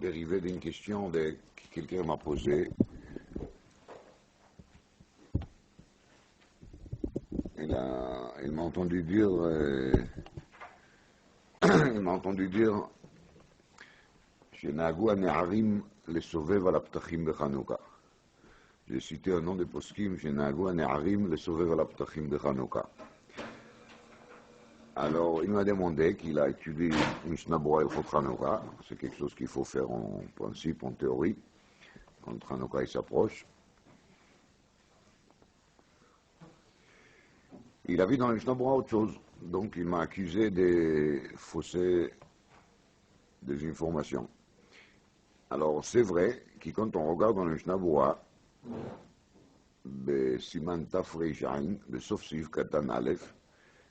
dérivé d'une question que quelqu'un m'a posée. Il m'a entendu dire, שנהגו הנערים לסובב על הפתחים בחנוכה. J'ai cité un nom de poskim, שנהגו הנערים לסובב על הפתחים בחנוכה. Alors, il m'a demandé qu'il a étudié Mishnah Bora et Chot Hanouka. C'est quelque chose qu'il faut faire en principe, en théorie, quand Hanouka s'approche. Il a vu dans le Mishnah Bora autre chose. Donc, il m'a accusé de fausser des informations. Alors, c'est vrai que quand on regarde dans le Mishnah Bora, בסימן תר"ע, בסוף סעיף קטן א',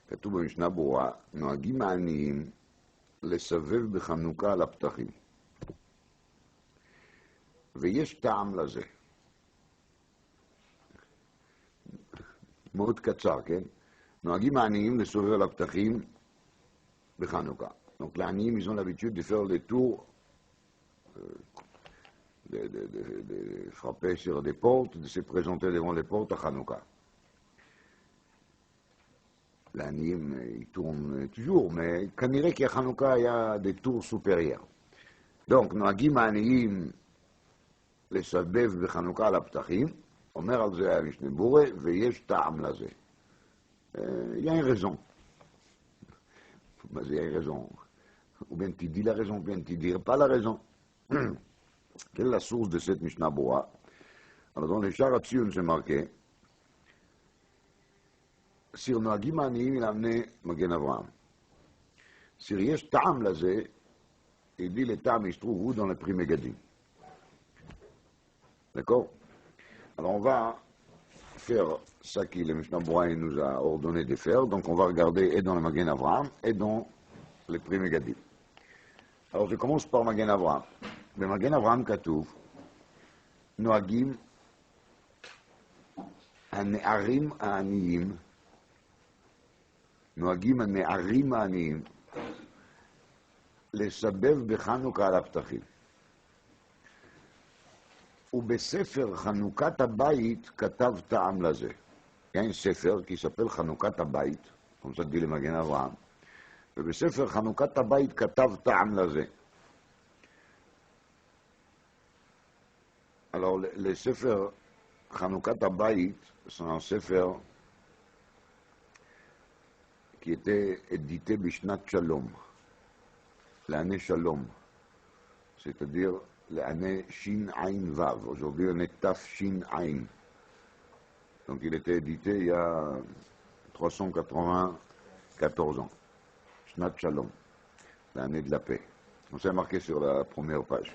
כתוב במשנה ברורה, נוהגים העניים לסבב בחנוכה על הפתחים. ויש טעם לזה. מאוד קצר, כן? נוהגים העניים לסובב על הפתחים בחנוכה. Donc les העניים, ils ont l'habitude de faire les tours, de frapper sur des portes, de se présenter devant les portes à Hanouka. L'anime, il tourne toujours, mais כנראה qu'à Hanouka, il y a des tours supérieurs. Donc, נוהגים העניים לסבב בחנוכה על הפתחים, אומר על זה המשנה בורה, ויש טעם לזה. Il y a une raison. Mais il y a une raison. Ou bien tu dis la raison, ou bien tu ne dis pas la raison. Quelle est la source de cette Mishnah Bora? Alors, dans les Shara Tzion, c'est marqué, Sir Noagim Aniyim, il a amené Magen Avraham. Sir Yesh Ta'am Lazé, il dit le Ta'am, il se trouve où? Dans le Pri Megadim. D'accord? Alors, on va faire ça que le Mishnah Bora nous a ordonné de faire. Donc, on va regarder et dans le Magen Avraham et dans le Pri Megadim. Alors, je commence par Magen Avraham. במגן אברהם כתוב, נוהגים הנערים העניים, נוהגים הנערים העניים, לסבב בחנוכה על הפתחים. ובספר חנוכת הבית כתב טעם לזה. כן, ספר, כי ספר חנוכת הבית, כמו שדי למגן אברהם, ובספר חנוכת הבית כתב טעם לזה. Alors, les Sefer Chanoukat Habayit sont un Sefer qui était édité Bishnat Shalom, l'année Shalom, c'est-à-dire l'année Shin Ain Vav. Aujourd'hui, on est Taf Shin Ain. Donc, il était édité il y a 394 ans. Bishnat Shalom, l'année de la paix. On s'est marqué sur la première page.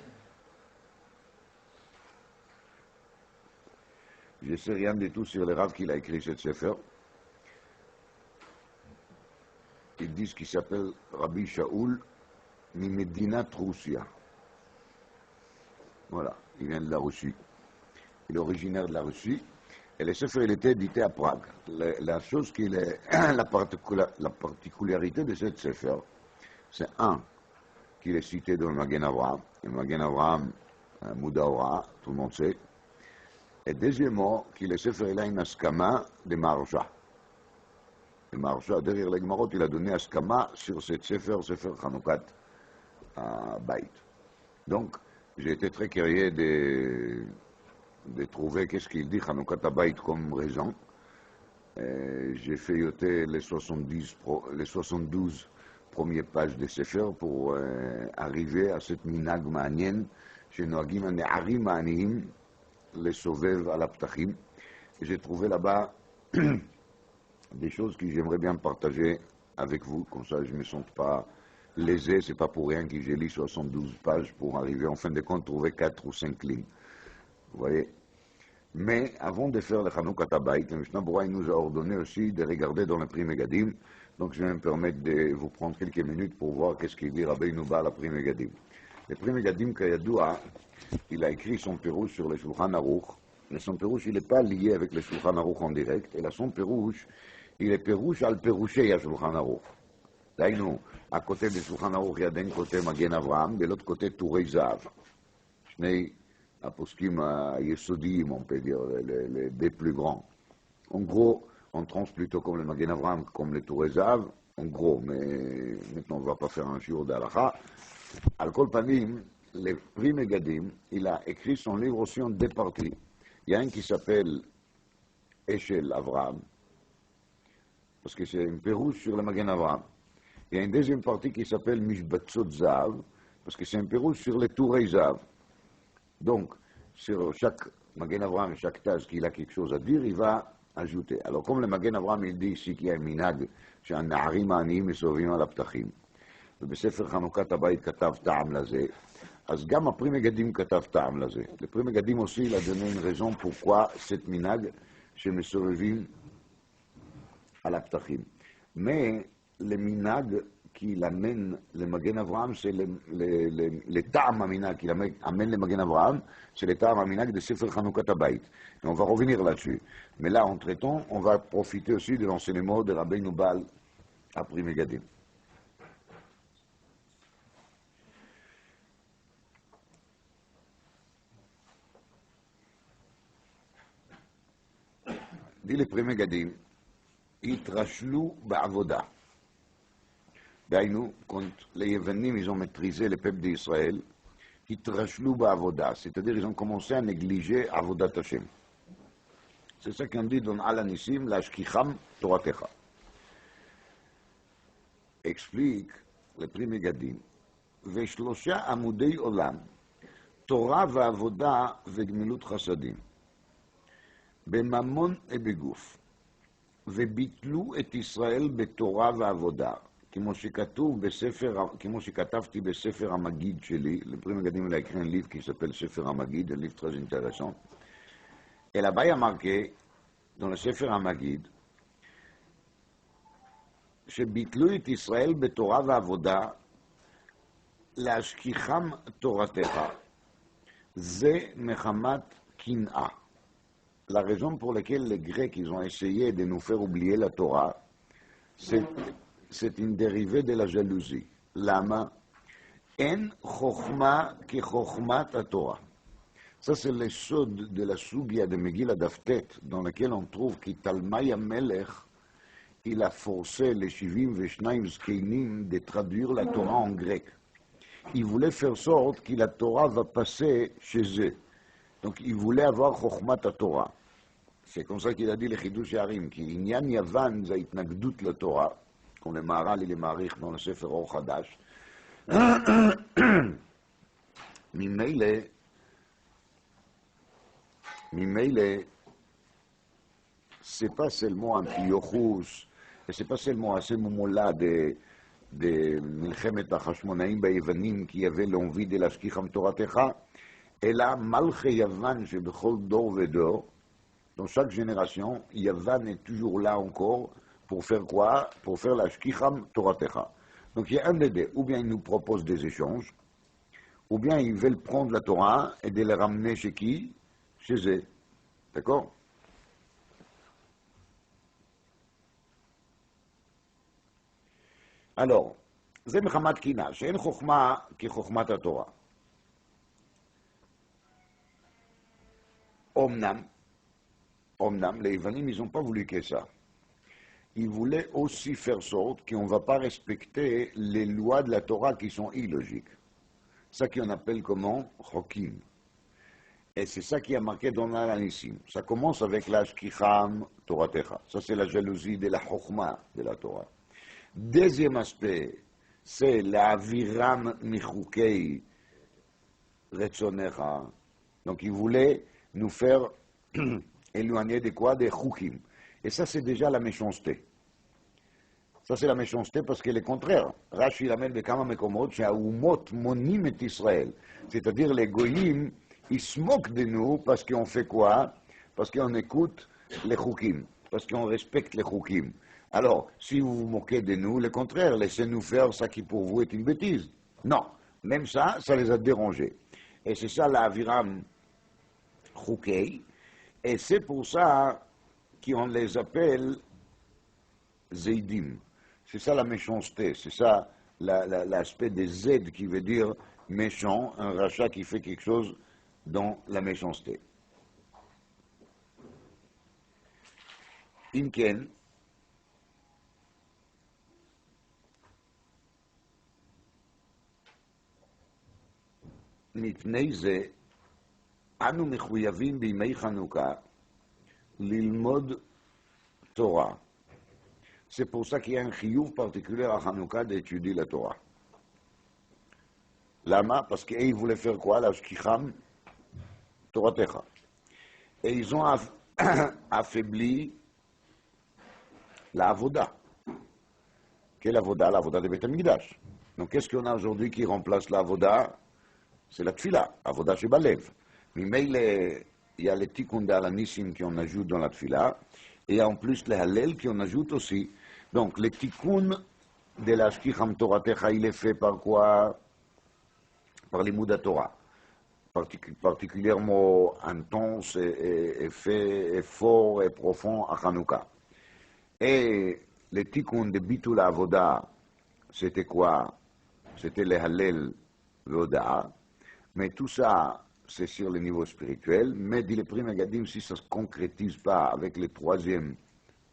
Je ne sais rien du tout sur le Rav qu'il a écrit cette Sefer. Ils disent qu'il s'appelle Rabbi Shaul Mimedinat Roussia. Voilà, il vient de la Russie. Il est originaire de la Russie. Et le Sefer, il était édité à Prague. La chose qui est la particularité de cette Sefer, c'est qu'il est cité dans le Magen Avraham. Le Magen Avraham, Moudaora, tout le monde sait. Et deuxièmement, qu'il est Sefer il a une askama de Maharsha. Le Maharsha, derrière les Gemarot, il a donné askama sur cette Sefer Chanoukat Bayit. Donc, j'ai été très curieux de trouver qu'est-ce qu'il dit Chanoukat Bayit comme raison. J'ai feuilleté les 72 premières pages de Sefer pour arriver à cette minag ma'anien chez Noagim Ne'arim Ma'aniyim les Sovev à la Ptachim. Et j'ai trouvé là-bas des choses que j'aimerais bien partager avec vous, comme ça je ne me sens pas lésé, c'est pas pour rien que j'ai lu 72 pages pour arriver en fin de compte trouver 4 ou 5 lignes. Vous voyez? Mais avant de faire le Chanoukat Habayit, le Mishnah Bora nous a ordonné aussi de regarder dans le Pri Megadim, donc je vais me permettre de vous prendre quelques minutes pour voir qu'est-ce qu'il dit Rabbi Nouba à la Pri Megadim. Le Pri Megadim Kayadoua, il a écrit son Pérouche sur le Shulchan Aruch, mais son Pérouche, il n'est pas lié avec le Shulchan Aruch en direct, et là, son Pérouche, il est Pérouche al Pérouché à Shulchan Aruch. דהיינו, הכותב בשולחן ערוך ידן כותב מגן אברהם, ולא כותב טורי זהב. שני הפוסקים היסודיים, on peut dire, les plus grands. En gros, on tranche plutôt comme le Magen Avraham, comme les Touré Zahav, en gros, mais maintenant on ne va pas faire un jour d'Alacha. Al Kol Panim, les Pri Megadim, il a écrit son livre aussi en deux parties. Il y a un qui s'appelle Eshel Avraham, parce que c'est un pérouge sur le Magen Avraham. Il y a une deuxième partie qui s'appelle Mishbatzot Zahav, parce que c'est un pérouge sur les Touré Zahav. Donc, sur chaque Magen Avraham, chaque tâche qu'il a quelque chose à dire, il va ajouter. Alors, comme le Magen Avraham, il dit ici qu'il y a un minag, שהנערים העניים מסובבים על הפתחים, ובספר חנוכת הבית כתב טעם לזה, אז גם הפרי מגדים כתב טעם לזה. לפרי מגדים aussi, il a donné une raison pourquoi cette minag שמסובבים על הפתחים. Mais le minag qu'il amène le Magen Avraham, c'est le Ta'am Aminag qu'il amène le Magen Avraham, c'est le Ta'am Aminag de Sefer Chanoukat Habayit. Et on va revenir là-dessus. Mais là, entre-temps, on va profiter aussi de l'enseignement de Rabbeinu Baal à Pri Megadim. dit les Pri Megadim, התרשלו בעבודה. דהיינו, quand les Yévanim, ils ont maîtrisé le peuple d'Israël, התרשלו בעבודה, c'est-à-dire ils ont commencé à négliger עבודת Hashem. C'est ça qu'on dit dans Al Anissim, להשכיחם תורתך. Explique le Pri Megadim, ושלושה עמודי עולם, תורה ועבודה וגמילות חסדים, בממון ובגוף, וביטלו את ישראל בתורה ועבודה, כמו שכתבתי בספר המגיד שלי, לפרי מגדים il a écrit un livre qui s'appelle ספר המגיד, un livre très intéressant. Et là-bas il y a marqué, dans le ספר המגיד, שביטלו את ישראל בתורה ועבודה, להשכיחם תורתך, זה מחמת קנאה. La raison pour laquelle les Grecs ils ont essayé de nous faire oublier la Torah, c'est une dérivée de la jalousie. Lama en chokhma ki chokhmat Torah. Ça c'est le sod de la Sugia de Megillah Daftet, dans laquelle on trouve qu'Italmai Melech, il a forcé les Shivim Veshnaim Zkeinim de traduire la Torah en grec. Il voulait faire sorte que la Torah va passer chez eux. Donc il voulait avoir chokhmat Torah. C'est comme ça qu'il a dit le Chidush Yarim, qui Inyan Yavan זה התנגדות לתורה, comme le Maharal il est מעריך dans le ספר אור חדש. ממילא, c'est pas seulement Antiochus, et c'est pas seulement à ce moment-là de מלחמת החשמונאים ביוונים, qui avait l'envie de להשכיחם תורתך, אלא מלכי יוון שבכל דור ודור, dans chaque génération, Yavan est toujours là encore pour faire quoi? Pour faire la Shkicham Toratecha. Donc il y a un des deux, ou bien ils nous proposent des échanges, ou bien ils veulent prendre la Torah et de les ramener chez qui? Chez eux. D'accord? Alors, זה מחמת קנאה, שאין חוכמה כחוכמת התורה. Omnam, les Yvanim, ils n'ont pas voulu que ça. Ils voulaient aussi faire sorte qu'on ne va pas respecter les lois de la Torah qui sont illogiques. Ça qu'on appelle comment? Chokim. Et c'est ça qui a marqué dans l'Anissim. Ça commence avec la Shkicham Toratecha. Ça c'est la jalousie de la Chokhma de la Torah. Deuxième aspect, c'est la Aviram Michukei Retzonecha. Donc ils voulaient nous faire éloigné de quoi? Des choukim. Et ça, c'est déjà la méchanceté. Ça, c'est la méchanceté parce qu'elle est contraire. Rashi l'amène de Kama Mekomot, שהאומות מונים את ישראל. C'est-à-dire, les goyim, ils se moquent de nous parce qu'on fait quoi? Parce qu'on écoute les choukim. Parce qu'on respecte les choukim. Alors, si vous vous moquez de nous, le contraire, laissez-nous faire ça qui pour vous est une bêtise. Non. Même ça, ça les a dérangés. Et c'est ça la aviram choukei. Et c'est pour ça qu'on les appelle Zaydim. C'est ça la méchanceté, c'est ça l'aspect des Z qui veut dire méchant, un rachat qui fait quelque chose dans la méchanceté. Imken, מפני זה, אנו מחויבים בימי חנוכה ללמוד תורה. C'est pour ça qu'il y a un chiyuv particulier à Hanouka d'étudier la Torah. Lama, parce qu'ils voulaient faire quoi? La shkicham Toratecha. Et ils ont affaibli la avoda. Quelle avoda? La avoda de Beth Amikdash. Donc qu'est-ce qu'on a aujourd'hui qui remplace la avoda? C'est la tfila, avoda shebalev. Mais il y a les tikkun d'alanissim qu'on ajoute dans la tfila, et en plus les hallel qu'on ajoute aussi. Donc le tikkun de la shkicham Toratecha, il est fait par quoi? Par les Mouda Torah, particulièrement intense et fait et fort et profond à Hanouka. Et le tikkun de Bitul Avoda, c'était quoi? C'était les Hallel Voda. Mais tout ça, c'est sur le niveau spirituel. Mais dit le premier Gadim, si ça ne se concrétise pas avec le troisième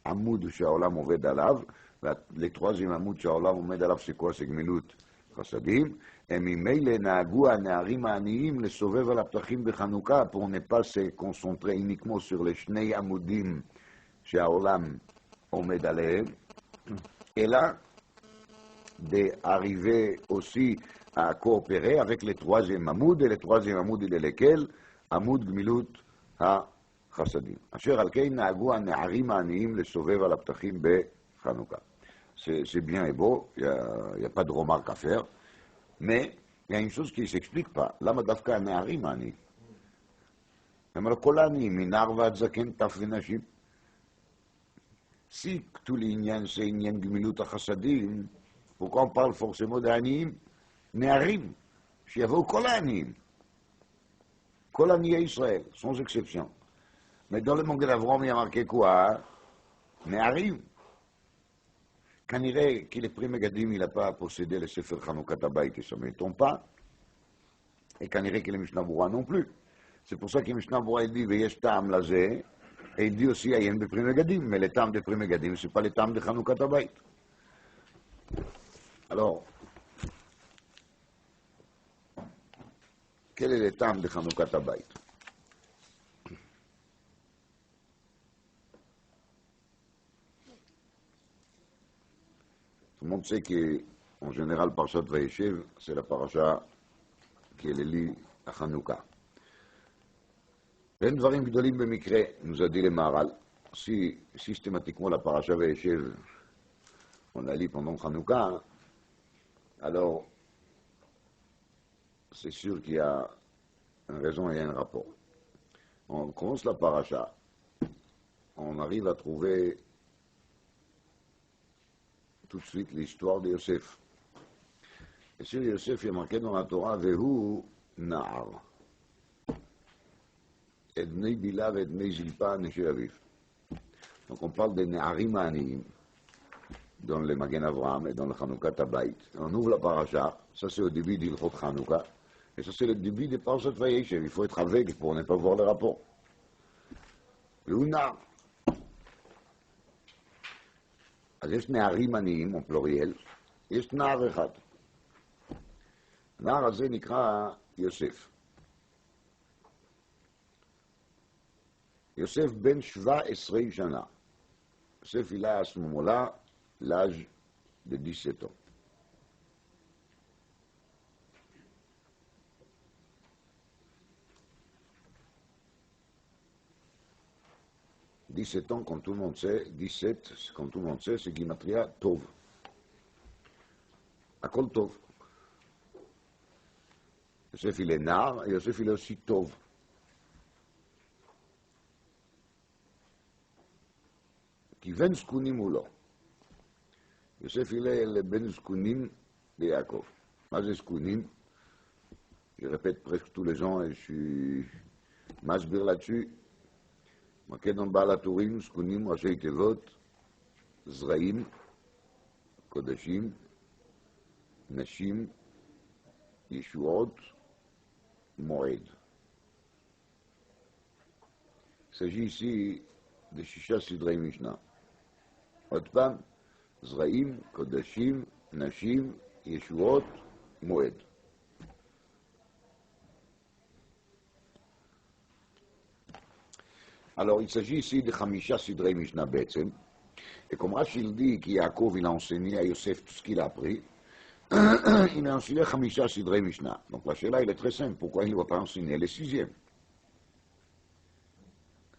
Amoud Shaolam Oved Alav, le troisième Amoud Shaolam Oved Alav, c'est quoi? C'est Gmilut Chassadim. Et ממילא נהגו הנערים העניים לסובב על הפתחים בחנוכה pour ne pas se concentrer uniquement sur les שני עמודים שהעולם עומד עליהם, אלא d'arriver aussi à coopérer avec le troisième עמוד, et le troisième עמוד il est lequel? עמוד גמילות החסדים. אשר על כן נהגו הנערים העניים לסובב על הפתחים בחנוכה. C'est bien et beau, il n'y a pas de remarque à faire. Mais il y a une chose qui ne s'explique pas. למה דווקא הנערים העניים? הם אמרו כל העניים, מנער ועד זקן, טף ונשים. Si tout l'Inyan c'est Inyan Gmilut HaChassadim, pourquoi on parle forcément d'Aniyim? Ne'arim, שיבואו כל העניים. כל עניי ישראל, sans exception. Mais dans le Mongol Avram, il y a marqué quoi? Ne'arim. כנראה כי לפרי מגדים il n'a pas possédé le Sefer Chanukot Habayit, et ça ne m'étonne pas, et כנראה que le Mishnah Berurah non plus. C'est pour ça que le Mishnah Berurah il dit ויש טעם לזה, et il dit aussi עיין בפרי מגדים, mais le טעם de פרי מגדים c'est pas le טעם de Chanukot Habayit. Alors, quel est le טעם de Chanukot Habayit? Tout le monde sait qu'en général, Parashat Vayeshev, c'est la parasha qui est le lit à Hanouka. ואין דברים גדולים במקרה, nous a dit le Maharal. Si systématiquement la parasha Vayeshev, on la lit pendant Hanouka, alors c'est sûr qu'il y a une raison et un rapport. On commence la parasha, on arrive à trouver tout de suite l'histoire de Yosef. Et sur Yosef, il est marqué dans la Torah, Vehu Na'ar. Et Bnei Bila et Bnei Zilpa Neshe Aviv. Donc on parle des Ne'arim Aniyim dans le Magen Avraham et dans le Chanukot Habayit. On ouvre la paracha, ça c'est au début d'Ilchot Chanukah, et ça c'est le début des Parashat Vayeshev. Il faut être aveugle pour ne pas voir le rapport. Vehu Na'ar. אז יש נערים עניים, או פלוריאל, יש נער אחד. הנער הזה נקרא יוסף. יוסף בן 17 שנה. יוסף il a à ce moment-là l'âge de 17 ans. « 17 ans, comme tout le monde sait, 17, comme tout le monde sait, c'est Gimatria Tov. Akol Tov. Yosef il est nar, et Yosef il est aussi Tov. Qui ven Skunim ou לא. Yosef il est le ben Skunim de Yaakov. מה זה Skunim? Je répète presque tous les ans et je suis masbir là-dessus. מקד בעל הטורים, סכונים, ראשי תיבות, זרעים, Kodashim, Nashim, Yeshuot, Moed. Il s'agit ici de Shisha Sidrei Mishnah. Otpam, Zraim, Kodashim, Nashim, Yeshuot, Moed. Alors, il s'agit ici de Chamisha Sidrei Mishnah Betzem. Et comme Rachid dit qu'Yaakov il a enseigné à Yosef tout ce qu'il a appris, il a enseigné Chamisha Sidrei Mishnah. Donc la chéla, il est très simple. Pourquoi il ne va pas enseigner les sixièmes?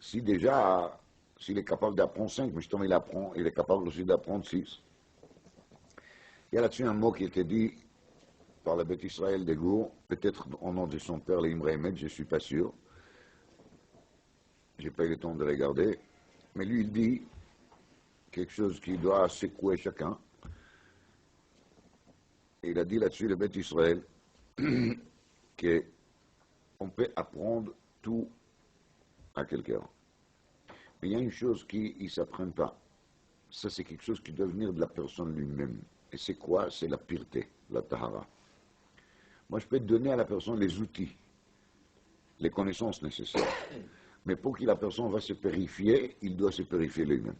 Si déjà, s'il est capable d'apprendre 5, Mishtom il apprend, il est capable aussi d'apprendre 6. Il y a là-dessus un mot qui était dit par le Beth Israël de Gour, peut-être au nom de son père, l'Imre Emet, je ne suis pas sûr. Je n'ai pas eu le temps de regarder. Mais lui, il dit quelque chose qui doit secouer chacun. Et il a dit là-dessus, le Beth Israël, qu'on peut apprendre tout à quelqu'un. Mais il y a une chose qui ne s'apprend pas. Ça, c'est quelque chose qui doit venir de la personne lui-même. Et c'est quoi? C'est la pureté, la tahara. Moi, je peux donner à la personne les outils, les connaissances nécessaires. Mais pour que la personne va se purifier, il doit se purifier lui-même.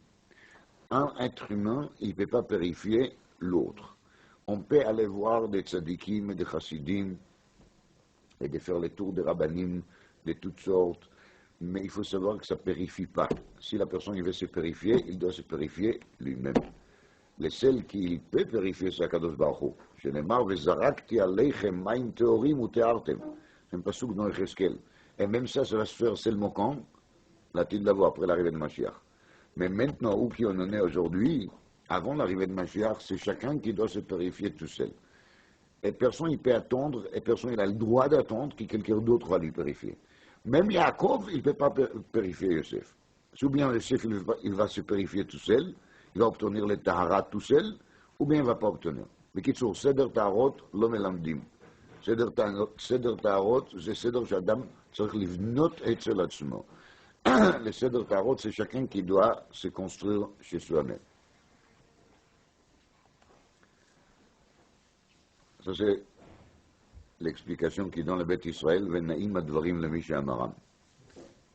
Un être humain, il ne peut pas purifier l'autre. On peut aller voir des tzadikim et des chassidim et de faire les tours des rabbanim de toutes sortes, mais il faut savoir que ça ne purifie pas. Si la personne veut se purifier, il doit se purifier lui-même. Le seul qui peut purifier, c'est Akadosh Baruch Hu. Shenemar vezarakti aleichem maim teorim uteartem. C'est un pasuk dans Yecheskel. Et même ça va se faire seulement quand? L'a-t-il d'avoir après l'arrivée de Mashiach. Mais maintenant, où qui on en est aujourd'hui, avant l'arrivée de Mashiach, c'est chacun qui doit se purifier tout seul. Et personne ne peut attendre, et personne n'a le droit d'attendre que quelqu'un d'autre va lui purifier. Même Yaakov, il ne peut pas purifier Yosef. Ou bien Yosef, il va se purifier tout seul, il va obtenir les taharat tout seul, ou bien il ne va pas obtenir. Mais qui sont Seder Taharot, l'homme elamdim. Seder Taharot, c'est Seder Shadam, c'est livnot et Tzelatzmo. Le Seder Taharot, c'est chacun qui doit se construire chez soi-même. Ça, c'est l'explication qui donne le Beth Israël, Venaim advarim le Misha Amaram.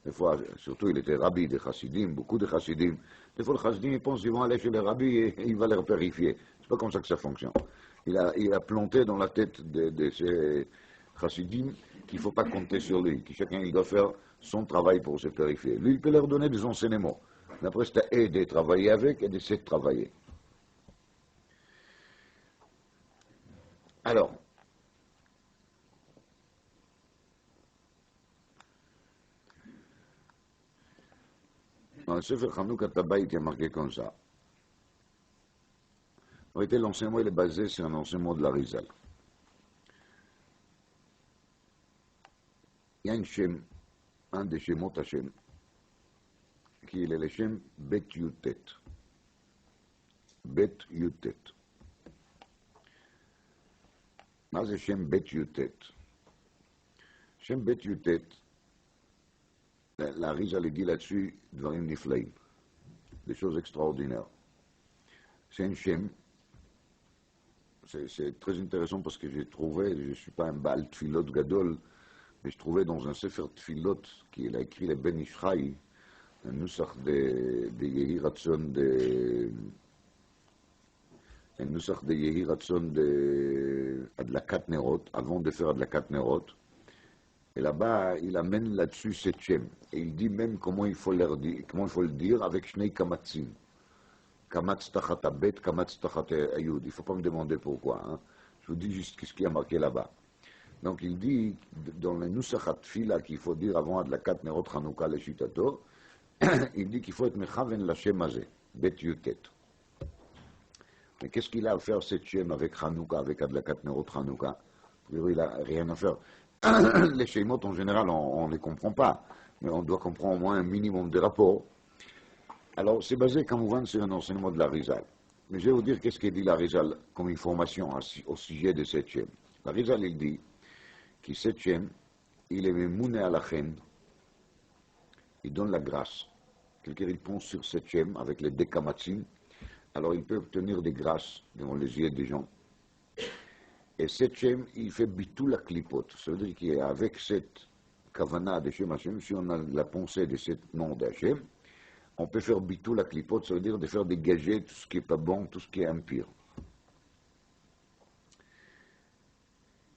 Des fois, surtout, il était rabbi des chassidim, beaucoup de chassidim. Des fois, les chassidim, ils pensent qu'ils vont aller chez les rabbis et il va les purifier. C'est pas comme ça que ça fonctionne. Il a planté dans la tête de ces chassidim qu'il ne faut pas compter sur lui, que chacun il doit faire son travail pour se purifier. Lui, il peut leur donner des enseignements. Mais après, c'est à eux de travailler avec et d'essayer de travailler. Alors, dans le Sefer Chanukah Tabaït, il y a marqué comme ça. En réalité, l'enseignement il est basé sur un enseignement de la Rizal. Il y a un des Shemot Hashem, qui est le Shem Bet Yutet. Bet Yutet. מה זה שם בית יוטט? שם בית יוטט, l'Arizal dit là-dessus, dvarim niflaim, des choses extraordinaires. C'est un shem, c'est très intéressant parce que j'ai trouvé, je ne suis pas un Baal Tfilot Gadol, mais je trouvais dans un Sefer Tfilot, qu'il a écrit le Ben Ishraï, un nusach de Yehi Ratson un nusach de Yehi Ratson de Adlakat Nerot, avant de faire Adlakat Nerot. Et là-bas, il amène là-dessus cette shem. Et il dit même comment il faut le dire avec Shnei Kamatzin. Kamatz Tachat Abet, Kamatz Tachat Ayud. Il ne faut pas me demander pourquoi. Hein. Je vous dis juste ce qui a marqué là-bas. Donc il dit, dans le Nusachat Fila qu'il faut dire avant Adlakat Nerot Chanukah le Shitato, il dit qu'il faut être Mechaven la Shem Azeh, Bet Yutet. Mais qu'est-ce qu'il a à faire cette Shem avec Chanukah, avec Adlakat Nerot Chanukah? Il n'a rien à faire. Les Shemot en général, on ne les comprend pas, mais on doit comprendre au moins un minimum de rapports. Alors c'est basé, comme vous voyez, sur un enseignement de la Rizal. Mais je vais vous dire qu'est-ce qu'il dit la Rizal comme information au sujet de cette Shem. La Rizal, il dit que cette Shem, il est mouné à la chen, il donne la grâce. Quelqu'un il pense sur cette Shem avec les dékamatsim, alors il peut obtenir des grâces devant les yeux des gens. Et cet Shem, il fait bitul la clipote. Ça veut dire qu'avec cette kavana de Shem Hashem, si on a la pensée de ce nom d'Hachem, on peut faire bitul la clipote, ça veut dire de faire dégager tout ce qui n'est pas bon, tout ce qui est impur.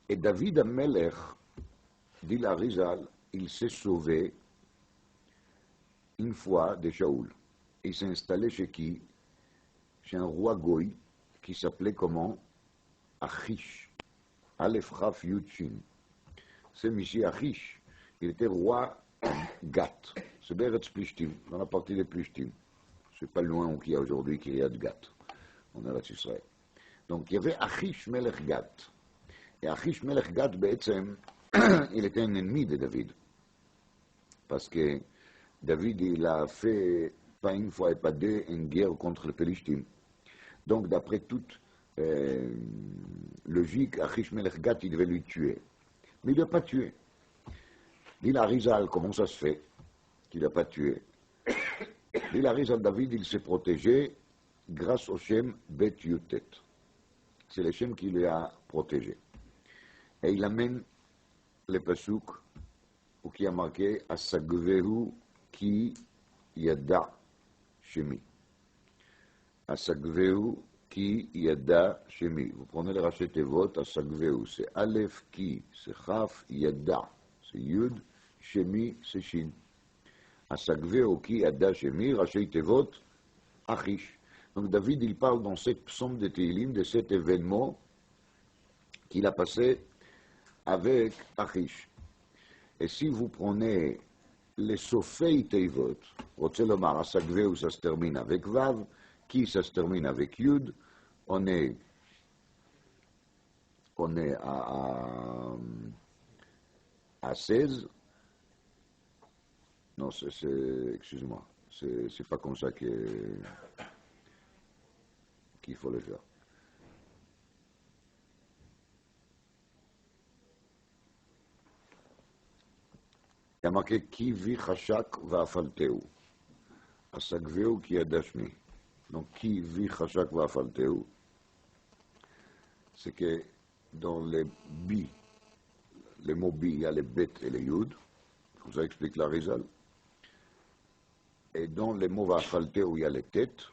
Et David Amelech, dit la Rizal, il s'est sauvé une fois de Shaoul. Il s'est installé chez qui? Chez un roi Goï qui s'appelait comment? Achish. Aleph Chaf Yud Shin. C'est Michi Achish. Il était roi Gath. C'est Beretz Plishtim, dans la partie des Plishtim. C'est pas loin où il y a aujourd'hui Kiryat Gath. On est là sur Israël. Donc il y avait Achish Melech Gath. Et Achish Melech Gath, Be'etzem, il était un ennemi de David. Parce que David, il a fait, pas une fois et pas deux, une guerre contre les Plishtim. Donc d'après toute logique, Achish Melech Gath, il devait lui tuer. Mais il ne l'a pas tué. Dit la Rizal, comment ça se fait qu'il n'a pas tué? Dit la Rizal, David, il s'est protégé grâce au Shem Bet Yutet. C'est le Shem qui l'a protégé. Et il amène le pasuk où qui a marqué Asagvehu ki yada shemi. Asagvehu ki yada shemi. Vous prenez le rachet Tevot, Asagvehu, c'est Aleph ki, c'est Chaf, yada, c'est Yud, shemi, c'est Shin. Asagvehu ki yada shemi, rachet Tevot, Achish. Donc David, il parle dans cette psaume de Tehillim de cet événement qu'il a passé avec Achish. Et si vous prenez les Sofei Teivot, Rotzelomar, Asagveu, ça se termine avec Vav, Ki, ça se termine avec Yud, on est à 16. Non, excusez-moi, c'est pas comme ça qu'il faut le faire. Il y a marqué Ki vi chashak va'afalteu. Asagveu ki yadashmi. Donc Ki vi chashak va'afalteu, c'est que dans les bi, les mots bi, il y a les bet et les yud. Comme ça explique la Rizal. Et dans les mots va'afalteu, il y a les têtes.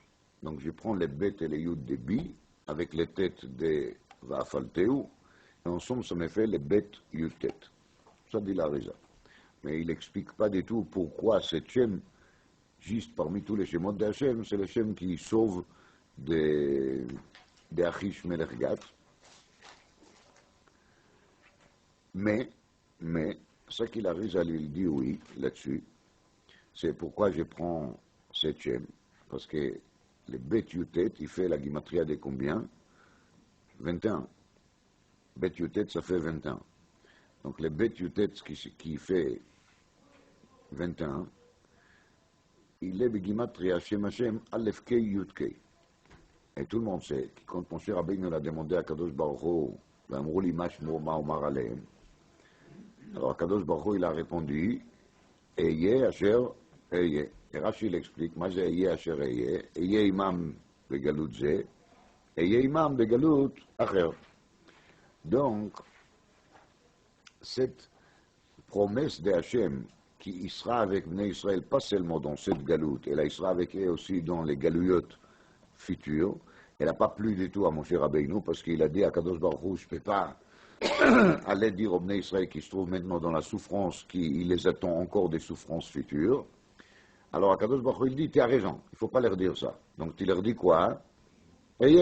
Donc je prends les bet et les yud des bi avec les têtes des va'afalteu. Et ensemble, ça me fait les bet yud têtes. Ça dit la Rizal. Mais il n'explique pas du tout pourquoi ce Shem, juste parmi tous les Shemot d'Hachem, c'est le Shem qui sauve de Achish Melech Gath. Mais, ce qu'il arrive à lui dire oui, là-dessus, c'est pourquoi je prends ce Shem. Parce que le Bet Yutet, il fait la Gimatria de combien? 21. Bet Yutet, ça fait 21. Donc le Bet Yutet qui fait 21, il est Begimatria Shem Hashem Aleph Kei Yud Kei. Et tout le monde sait que quand Moshe Rabbeinu l'a demandé à Kadosh Baruch Hu, V'amru li mashmo ma omar aleim. Alors Kadosh Baruch Hu, il a répondu, Eye Asher Eye. Et Rashi il explique, מה זה Eye Asher Eye? Eye imam בגלות זה, Eye imam בגלות אחר. Donc, cette promesse de Hachem qui sera avec Bnei Israël, pas seulement dans cette galoute, elle sera avec eux aussi dans les galouillotes futures. Elle n'a pas plu du tout à Moshe Rabbeinu parce qu'il a dit à Kadosh Baruch Hu, je ne peux pas aller dire au Bnei Israël qui se trouve maintenant dans la souffrance, qu'il les attend encore des souffrances futures. Alors à Kadosh Baruch Hu, il dit, tu as raison, il ne faut pas leur dire ça. Donc tu leur dis quoi? Mais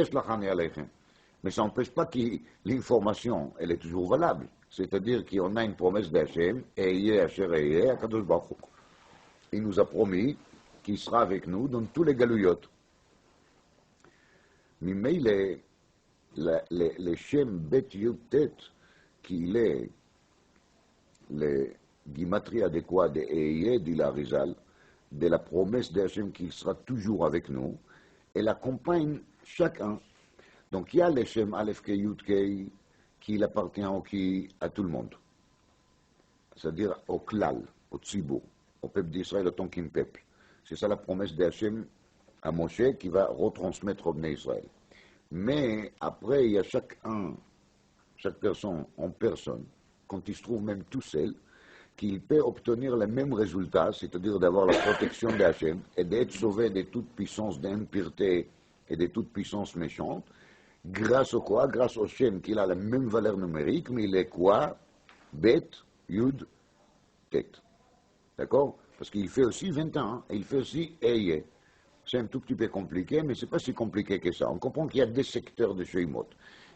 ça n'empêche pas que l'information, elle est toujours valable. C'est-à-dire qu'on a une promesse d'Hachem, Eye Asher Eye, Akadosh Baruch Hu. Il nous a promis qu'il sera avec nous dans tous les galouillotes. Mais le Shem Bet Yutet, qui est le gimatrie adéquat de Eye, dit la Rizal, de la promesse d'Hachem qu'il sera toujours avec nous, elle accompagne chacun. Donc il y a le Shem Aleph Kei Yud Kei, qui appartient à tout le monde. C'est-à-dire au klal, au tzibur, au peuple d'Israël, au tant qu'un peuple. C'est ça la promesse d'Hachem à Moshe qui va retransmettre au Bnei Israël. Mais après, il y a chaque personne en personne, quand il se trouve même tout seul, qu'il peut obtenir le même résultat, c'est-à-dire d'avoir la protection de Hachem et d'être sauvé de toute puissance d'impureté et de toute puissance méchante, grâce au quoi? Grâce au Shem qu'il a la même valeur numérique, mais il est quoi? Bet, Yud, Tet. D'accord? Parce qu'il fait aussi 21, et il fait aussi Eye. C'est un tout petit peu compliqué, mais ce n'est pas si compliqué que ça. On comprend qu'il y a des secteurs de Shemot.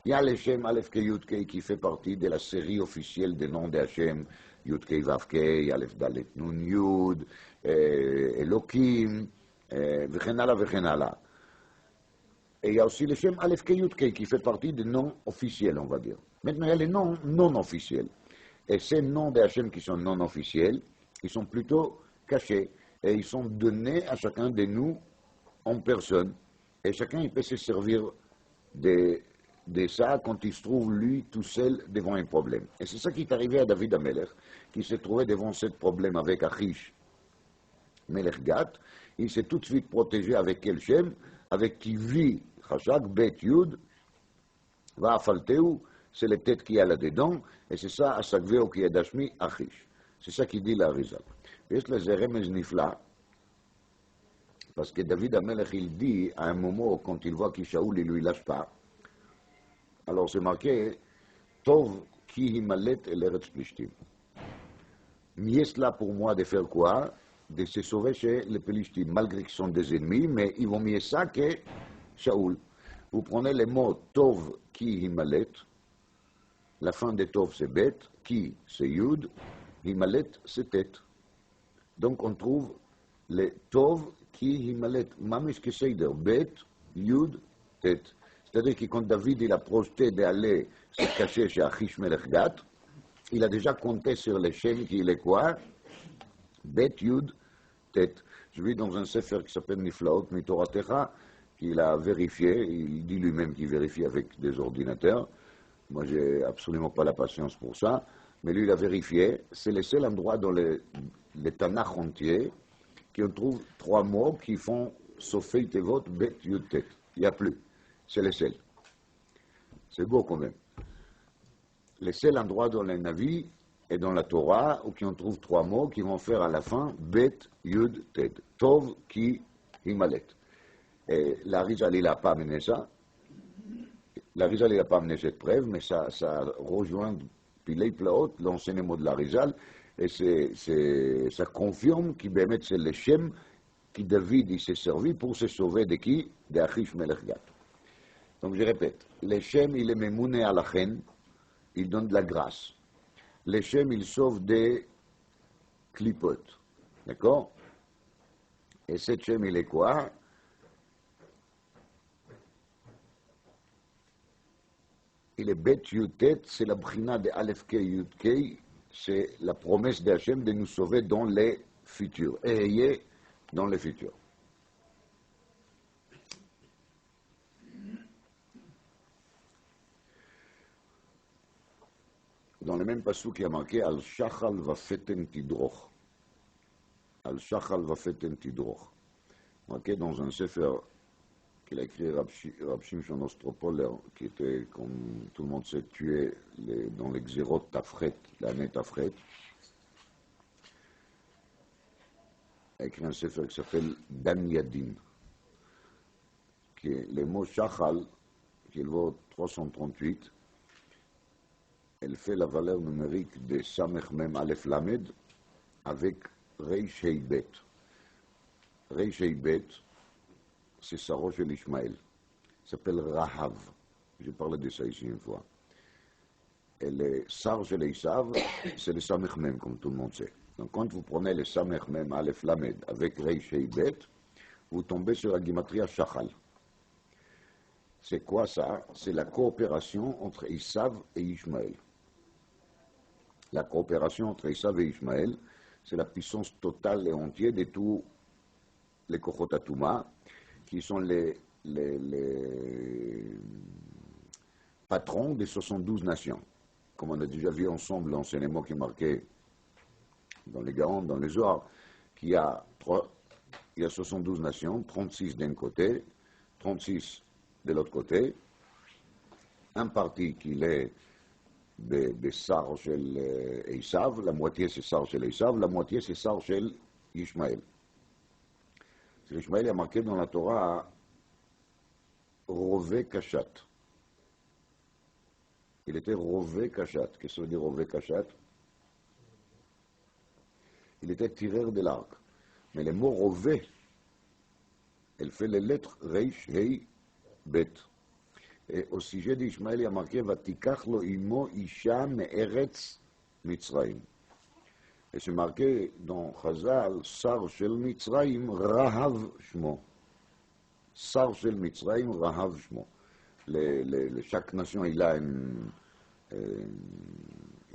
Il y a le Shem Aleph Kei Yud Kei qui fait partie de la série officielle des noms de Hachem, Yud Kei Vav Kei, Aleph Dalet Nun Yud, Elohim, וכן הלאה וכן הלאה. Et il y a aussi le Shem Aleph Kei Yud Kei qui fait partie des noms officiels, on va dire. Maintenant, il y a les noms non officiels. Et ces noms de Hachem qui sont non officiels, ils sont plutôt cachés. Et ils sont donnés à chacun de nous en personne. Et chacun, il peut se servir de ça quand il se trouve, lui, tout seul, devant un problème. Et c'est ça qui est arrivé à David Amelech, qui s'est trouvé devant ce problème avec Achish Melech Gat. Il s'est tout de suite protégé avec quel Shem? Avec qui vit Chashak, Bet Yud, Va Afalteu, c'est les têtes qu'il y a là-dedans, et c'est ça, Asakveo qui est Dashmi, Achish. C'est ça qui dit la Rizal. Et c'est le Remez Nifla, parce que David Amelech, il dit à un moment, quand il voit qu'Ishaoul, il ne lui lâche pas, alors c'est marqué, Tov ki himalet el eretz plishtim. Mieux là pour moi de faire quoi? De se sauver chez les Plishtim, malgré qu'ils sont des ennemis, mais ils vont mieux ça que Shaoul. Vous prenez le mot Tov ki himalet, la fin de Tov c'est Bet, ki c'est Yud, himalet c'est Tet. Donc on trouve le Tov ki himalet, mamish keseider, Bet, Yud, Tet. C'est-à-dire que quand David il a projeté d'aller se cacher chez Achish Melech Gat, il a déjà compté sur les Shem qui est quoi? Bet, Yud, Tet. Je vis dans un sefer qui s'appelle Niflaot Mitoratecha, qu'il a vérifié, il dit lui-même qu'il vérifie avec des ordinateurs. Moi, j'ai absolument pas la patience pour ça, mais lui, il a vérifié. C'est le seul endroit dans les Tanakh entiers qu'on trouve 3 mots qui font Sofei Tevot, Bet, Yud, Tet. Il n'y a plus. C'est le seul. C'est beau quand même. Le seul endroit dans les Navi et dans la Torah où on trouve 3 mots qui vont faire à la fin Bet, Yud, Tet. Tov, Ki, Himalet. Et la Rizal, il n'a pas amené ça. La Rizal, il n'a pas amené cette preuve, mais ça rejoint Pilei Plaot, l'enseignement de la Rizal, et ça confirme qu'il c'est le Shem qui David il s'est servi pour se sauver de qui? De Achish Melech Gat. Donc je répète, le Shem il est memouné à la chen, il donne de la grâce. Le Shem il sauve des clipotes, d'accord? Et cet Shem il est quoi? Il est Bet Yutet, c'est la brina de Aleph Kei Yud Kei, c'est la promesse d'Hachem de nous sauver dans les futurs. Et ayez dans les futurs. Dans le même passage qui a marqué Al Shachal Vafeten Tidroch. Al Shachal Vafeten Tidroch. Marqué dans un sefer qu'il a écrit Rab Shimshon Ostropoler, qui était, comme tout le monde sait, tué dans les Xérot Tafret, l'année Tafret. Il a écrit un sefer qui s'appelle Dan Yadin. Qui est le mot Shachal, qui vaut 338, elle fait la valeur numérique de Samech Mem Aleph Lamed avec Reish Hei Bet. Reish Hei Bet, c'est Saro de l'Ishmaël. Il s'appelle Rahav. J'ai parlé de ça ici une fois. Et le Sar de l'Issav, c'est le Samech Mem, comme tout le monde sait. Donc quand vous prenez le Samech Mem Aleph Lamed avec Reish Hei Bet, vous tombez sur la Gematria Shachal. C'est quoi ça? C'est la coopération entre Issav et Ishmaël. La coopération entre Issav et Ishmaël, c'est la puissance totale et entière de tous les Kochot Atouma, qui sont les patrons des 72 nations. Comme on a déjà vu ensemble l'enseignement qui est marqué dans les Gaon, dans les Zohar, qu'il y a il y a 72 nations, 36 d'un côté, 36 de l'autre côté, un parti qui est de Sar chez Esav, la moitié c'est Sar chez Esav, la moitié c'est Sar chez Ishmaël. Ishmaël est marqué dans la Torah Rové Kashat. Il était Rové Kashat. Qu'est-ce que ça veut dire Rové Kashat? Il était tireur de l'arc. Mais le mot Rové, elle fait les lettres Reish, Hei, Bet. Et au sujet d'Ishmaël, il y a marqué Vatikach lo imo isha me'eretz Mitzrayim. Et c'est marqué dans Chazal, Sar shel Mitzrayim, Rahav Shmo. Sar shel Mitzrayim, Rahav Shmo. Chaque nation, il a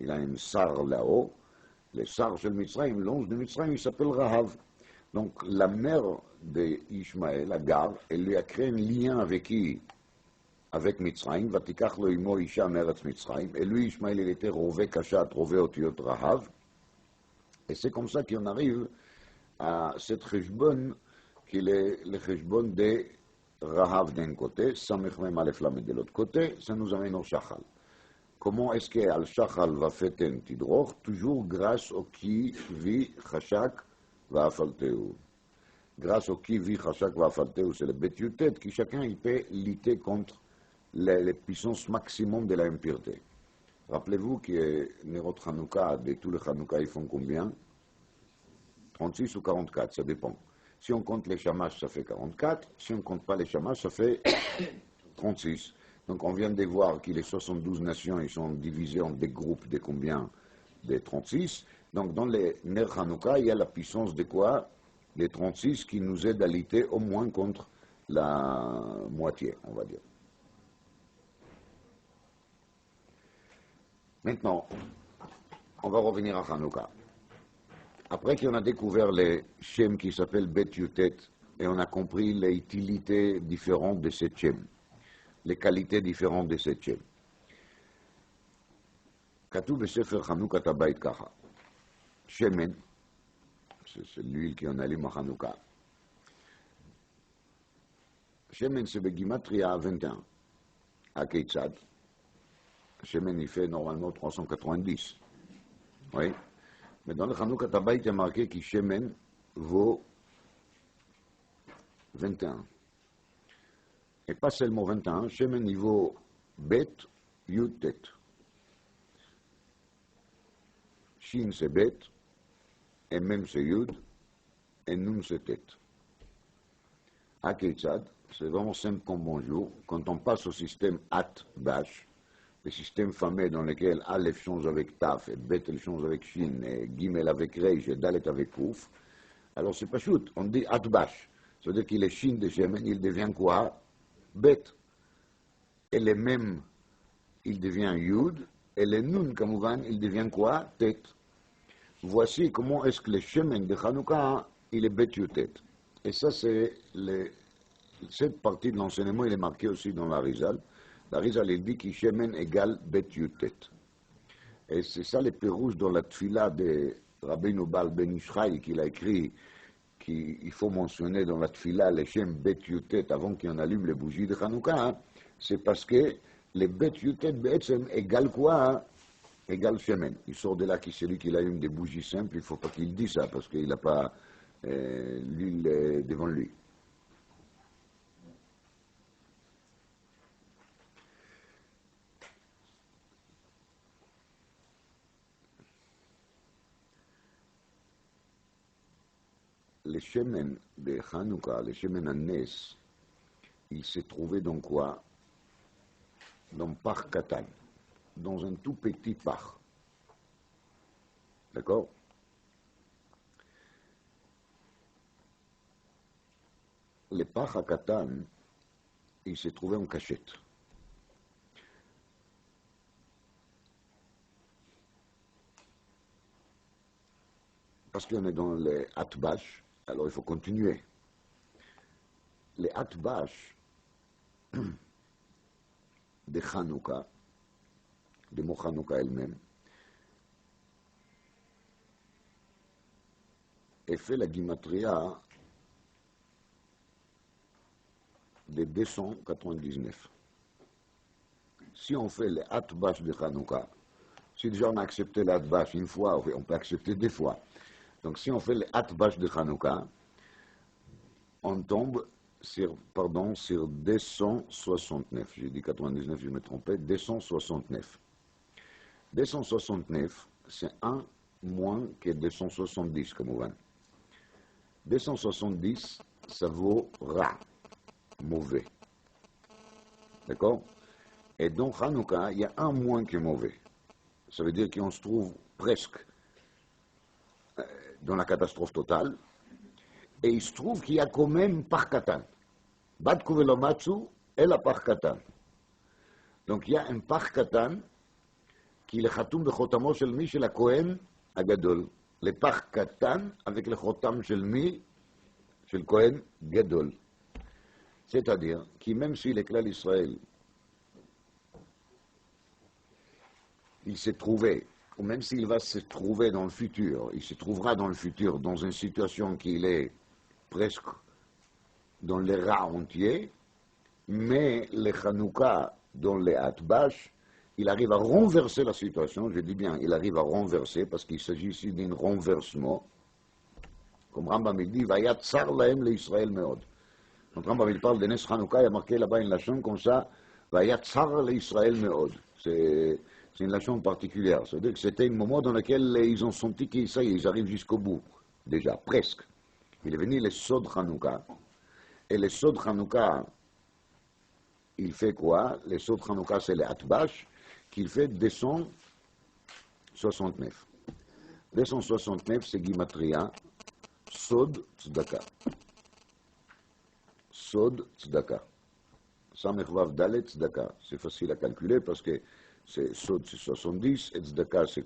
un Sar là-haut. Le Sar shel Mitzrayim, l'onge de Mitzrayim, il s'appelle Rahav. Donc la mère d'Ishmaël, Agar, elle lui a créé un lien avec qui? Avec Mitzrayim, Vatikach lo imo isha me'eretz Mitzrayim. Et lui, Ishmaël, il était Rové Kashat, Rové Otiot Rahav. Et c'est comme ça qu'on arrive à cette cheshbon, qui est le cheshbon de Rahav d'un côté, Samech Mem Aleph Lamed de l'autre côté, ça nous amène au Shachal. Comment est-ce qu'Al Shachal va fêter un tidroch? Toujours grâce au qui vit Chashak va afalteu. Grâce au qui vit Chashak va afalteu, c'est le Bet Yutet, qui chacun il peut lutter contre les puissances maximum de la impureté. Rappelez-vous que Nerot Hanouka, de tous les Hanouka, ils font combien? 36 ou 44, ça dépend. Si on compte les chamash, ça fait 44. Si on ne compte pas les chamash, ça fait 36. Donc on vient de voir que les 72 nations, ils sont divisés en des groupes de combien? De 36. Donc dans les Ner Hanouka, il y a la puissance de quoi? Les 36 qui nous aident à lutter au moins contre la moitié, on va dire. Maintenant, on va revenir à Hanouka. Après qu'on a découvert les Shem qui s'appellent Bet Yutet, et on a compris les utilités différentes de ces Shem, les qualités différentes de ces Shem. Katuv Sefer Hanouka Tabayit Kacha. Shemen, c'est l'huile qu'on allume à Hanouka. Shemen, c'est Begimatria 21. À Keitzad. Shemen, il fait normalement 390. Oui. Mais dans le Hanouka Tabayit, il y a marqué que Shemen vaut 21. Et pas seulement 21, Shemen, il vaut Bet, Yud, Tet. Shin, c'est Bet, et Mem, c'est Yud, et Nun, c'est Tet. À Keitzad, c'est vraiment simple comme bonjour. Quand on passe au système At-Bash, le système fameux dans lequel Aleph change avec Taf, et Bet change avec Shin, et Gimel avec Reish, et Dalet avec Kouf, alors c'est pas shoot, on dit At-Bash. C'est-à-dire qu'il est Shin de Shemen, il devient quoi? Bet. Et le Mem, il devient Yud, et le Nun, Kamouvan, il devient quoi? Tet. Voici comment est-ce que le Shemen de Hanouka, il est Bet Yutet. Et ça, c'est cette partie de l'enseignement, il est marqué aussi dans la Rizal. La Rizal, il dit que Shemen égale Bet Yutet. Et c'est ça le pérouge dans la tfila de Rabbeinu Baal Ben Ishraï qu'il a écrit, qu'il faut mentionner dans la tfila les Shem Bet Yutet avant qu'on allume les bougies de Hanouka. Hein. C'est parce que les Bet Yutet Be'etzem égale quoi? Hein? Égale Shemen. Il sort de là que celui qui allume des bougies simples, il ne faut pas qu'il dise ça parce qu'il n'a pas l'huile devant lui. Les Shemen de Hanouka, les Shemen Anes, il s'est trouvé dans quoi? Dans Par Katan, dans un tout petit par. D'accord? Le par à Katan, il s'est trouvé en cachette. Parce qu'on est dans les Atbash, alors il faut continuer. Les Atbash de Hanouka, de mot Hanouka elle-même, et fait la gimatria de 299. Si on fait les Atbash de Hanouka, si déjà on a accepté l'Atbash une fois, on peut accepter deux fois. Donc si on fait les Atbash de Hanouka, on tombe sur 269. J'ai dit 99, je me trompais, 269. 269, c'est 1 moins que 270, comme on voit. 270, ça vaut Ra, mauvais. D'accord? Et donc, Hanouka, il y a un moins qui est mauvais. Ça veut dire qu'on se trouve presque dans la catastrophe totale. Et il se trouve qu'il y a quand même Parkatan. Bat Kuvelomatsu et la Parkatan. Donc, il y a un Parkatan qui est le Khatoum de Chotamo Shel Mi Shel Kohen Agadol. Le Parkatan avec le Chotam Shel Mi Shel Kohen Gadol. C'est-à-dire que même si l'éclat Israël il s'est trouvé, ou même s'il va se trouver dans le futur, il se trouvera dans le futur dans une situation qu'il est presque dans les rats entiers, mais le Hanouka dans les Atbash, il arrive à renverser la situation, je dis bien, il arrive à renverser, parce qu'il s'agit ici d'un renversement, comme Rambam il dit, Vayat tsar lahem le Israël meod. Quand Rambam il parle de Nes Hanouka, il y a marqué là-bas une lachon comme ça, Vayat tsar le Israël meod. C'est une lachon particulière, c'est-à-dire que c'était un moment dans lequel ils ont senti qu'ils ils arrivent jusqu'au bout, déjà, presque. Il est venu les Sod Hanouka, et les Sod Hanouka, il fait quoi? Les Sod Hanouka, c'est les Atbash, qu'il fait 269. 269, c'est Gimatria, Sod Tzedaka. Sod Tzedaka. Samechvav Dalet Tzedaka. C'est facile à calculer parce que Sod c'est 70 et Tzedaka c'est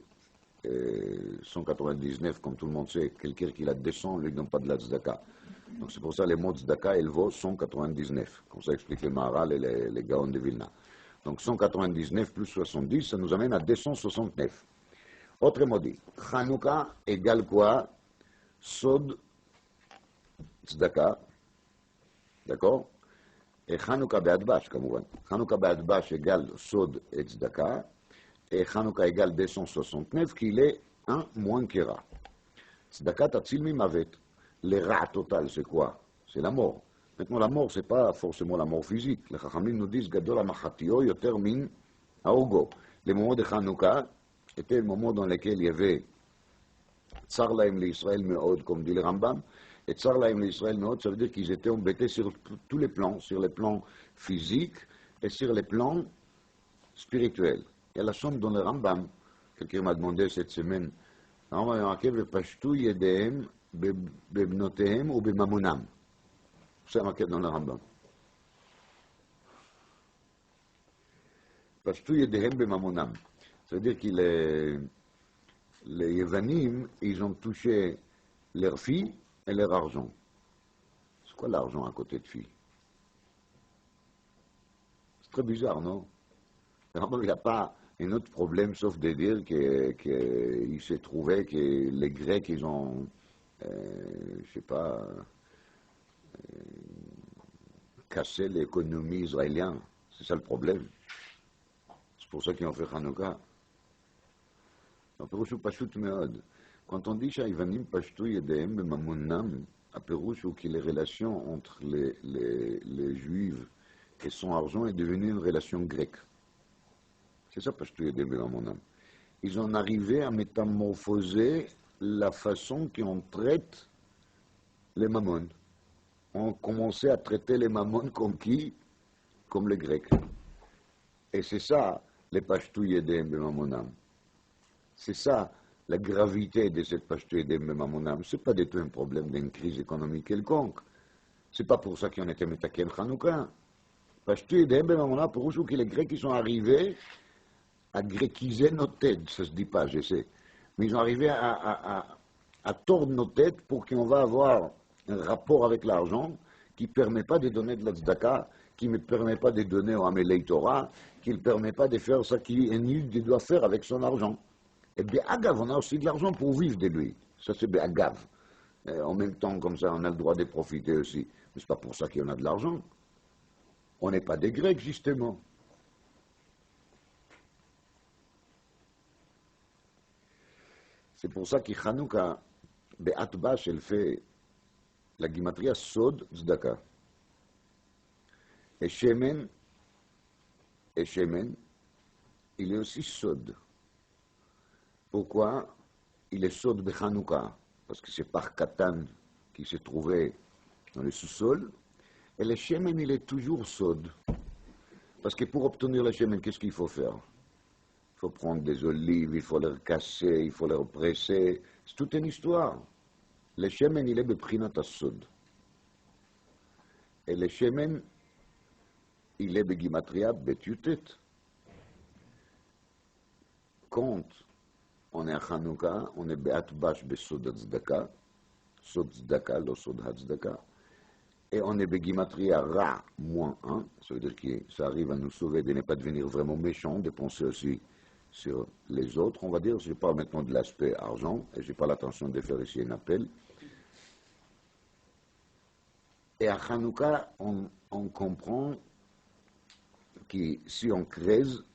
199, comme tout le monde sait. Quelqu'un qui la descend, lui donne pas de la Tzedaka. Donc c'est pour ça les mots Tzedaka, elle vaut 199. Comme ça explique le Maharal et les Gaon de Vilna. Donc 199 plus 70, ça nous amène à 269. Autrement dit, Hanouka égale quoi? Sod Tzedaka. D'accord? Et Hanouka Be'adbash, comme vous voyez. Hanouka Be'adbash égale Sod et Tzedaka. Et Hanouka égale 269, qu'il est un moins que Ra. Tzedaka Tatzil Mimavet. Le Ra total, c'est quoi? C'est la mort. Maintenant, la mort, c'est pas forcément la mort physique. Les Chachamim nous disent Gadol HaMachatio Yoter Min Haogo. Le moment de Hanouka était le moment dans lequel il y avait Tsar Lahem l'Israël Meod, comme dit le Rambam. Et Tsar Lahem l'Israël Meod, ça veut dire qu'ils étaient embêtés sur tous les plans, sur les plans physiques et sur les plans spirituels. Il y a la somme dans le Rambam. Quelqu'un m'a demandé cette semaine, le Rambam a marqué Vepashtu Yedehem Bebnotehem ou Bemamonam. C'est marqué dans le Rambam. Pashtu Yedehem Bemamonam. Ça veut dire que les Yevanim, ils ont touché leurs filles et leur argent. C'est quoi l'argent à côté de filles? C'est très bizarre, non? Le Rambam, il n'a pas un autre problème sauf de dire qu'il s'est trouvé que les Grecs, ils ont, je sais pas, cassé l'économie israélienne. C'est ça le problème. C'est pour ça qu'ils ont fait Hanouka. Quand on dit Shaïvanim Pashtu Yedehem Bemamunam, à Pérouche, où que les relations entre les Juifs et son argent est devenue une relation grecque. C'est ça Pashtu Yedehem Bemamunam. Ils ont arrivé à métamorphoser la façon qu'on traite les mammons. On commençait à traiter les mammons comme qui? Comme les Grecs. Et c'est ça, les Pashtu Yedehem Bemamunam. C'est ça, la gravité de cette Pashtu Yedehem Bemamunam. Ce n'est pas du tout un problème d'une crise économique quelconque. Ce n'est pas pour ça qu'on était Metaken Hanouka. Pashtu Yedehem Bemamunam, pour vous, que les Grecs, ils sont arrivés à gréquiser nos têtes. Ça ne se dit pas, je sais. Mais ils sont arrivés à tordre nos têtes pour qu'on va avoir un rapport avec l'argent qui ne permet pas de donner de la tzedaka, qui ne permet pas de donner au Amelei Torah, qui ne permet pas de faire ce qu'un nul doit faire avec son argent. Et bien, Agav, on a aussi de l'argent pour vivre de lui. Ça, c'est bien Agav. En même temps, comme ça, on a le droit de profiter aussi. Mais ce n'est pas pour ça qu'on a de l'argent. On n'est pas des Grecs, justement. C'est pour ça que Hanouka, Be'atbash, elle fait la gimatria Sod Tzedaka. Et Shemen, il est aussi Sod. Pourquoi il est Sod de Hanouka? Parce que c'est par Katan qui se trouvait dans le sous-sol. Et le Shemen, il est toujours Sod. Parce que pour obtenir le Shemen, qu'est-ce qu'il faut faire? Il faut prendre des olives, il faut les casser, il faut les presser. C'est toute une histoire. Le Shemen, il est Beprinat Sod. Et le Shemen, il est Begimatria Betutet. Quand on est à Hanouka, on est Be'atbash Besod Tzedaka, Sod Tzedaka, lo Sod Hatzdaka, et on est Begimatria Ra -1, ça veut dire que ça arrive à nous sauver de ne pas devenir vraiment méchants, de penser aussi sur les autres, on va dire. Je ne parle maintenant de l'aspect argent, et je n'ai pas l'intention de faire ici un appel. Et à Hanouka, on comprend que si on creuse,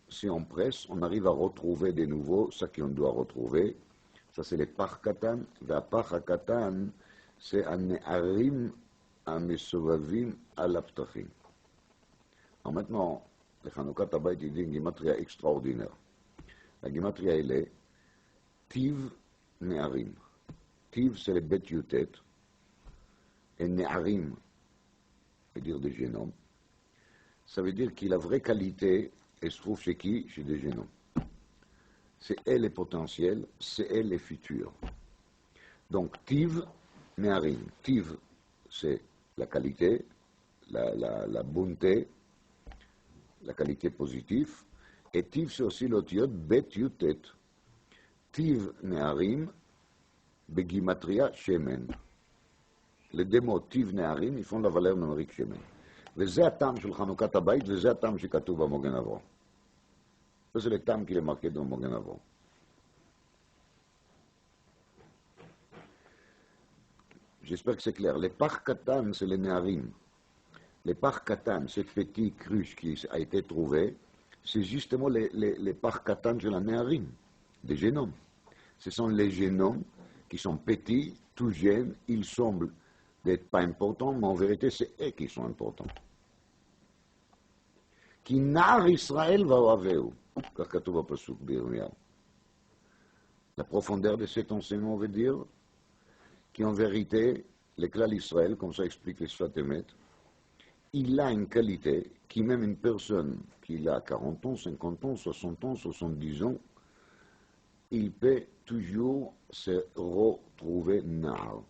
si on presse, on arrive à retrouver de nouveau ce qu'on doit retrouver. Ça, c'est les Pach Katan. Et Pach Katan, c'est un Ne'arim Amesovavim Alaptachim. Alors maintenant, le Hanouka Tabayt, il dit une gimatria extraordinaire. La gimatria, elle est Tiv Ne'arim. Tiv, c'est le Bet Yutet. Et Ne'arim, veut dire des génomes. Ça veut dire que la vraie qualité, elle se trouve chez qui? Chez des génomes. C'est elle les potentiels, c'est elle les futurs. Donc, Tiv, Ne'arim. Tiv, c'est la qualité, la bonté, la qualité positive. Et Tiv, c'est aussi l'otiot Bet Yutet. Tiv, Ne'arim, Begimatria, Shemen. Les deux mots Tiv, Ne'arim, ils font la valeur numérique Shemen. וזה הטעם של חנוכת הבית, וזה הטעם שכתוב במוגן אברהם. וזה לטעם כי למרקד במוגן אברהם. J'espère que c'est clair. Les Pach Katan, c'est les Ne'arim. Les Pach Katan, cette petite cruche qui a été trouvée, c'est justement les Pach Katan de la Ne'arim, des génomes. Ce sont les génomes qui sont petits, tout jeunes, ils semblent d'être pas importants, mais en vérité, c'est eux qui sont importants. כי נער ישראל ואוהבהו, כך כתוב בפסוק בירמיהו. La profondeur de cet enseignement veut dire qu'en vérité, l'éclat d'Israël, comme ça explique les Sfatemet, il a une qualité qui même une personne qui a 40 ans, 50 ans, 60 ans, 70 ans, il peut toujours se retrouver Na'ar.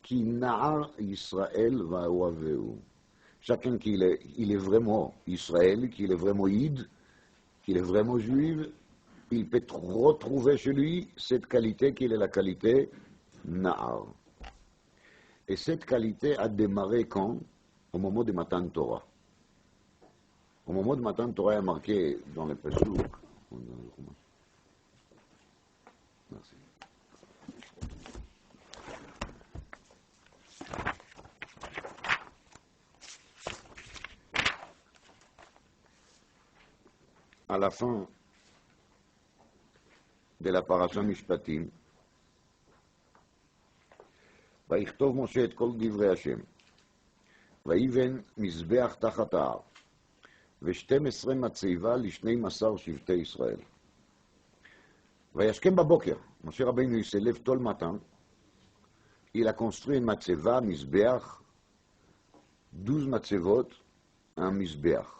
Qui Na'ar Israël ואוהבהו. Chacun qui il est vraiment Israël, qu'il est vraiment Id, qu'il est vraiment juif, il peut retrouver chez lui cette qualité qui est la qualité Na'ar. Et cette qualité a démarré quand? Au moment de Matan Torah. Au moment de Matan Torah, il y a marqué dans le Pessouk. Merci. À la fin de la parasha Mishpatim, ויכתוב משה את כל דברי השם, ויבן מזבח תחת ההר, ו12 מצבה ל12 שבטי ישראל. וישכם בבוקר, משה רבינו il se lève tôt le matin, il a construit une matzeva, mizbeach, 12 matzevot, un mizbeach.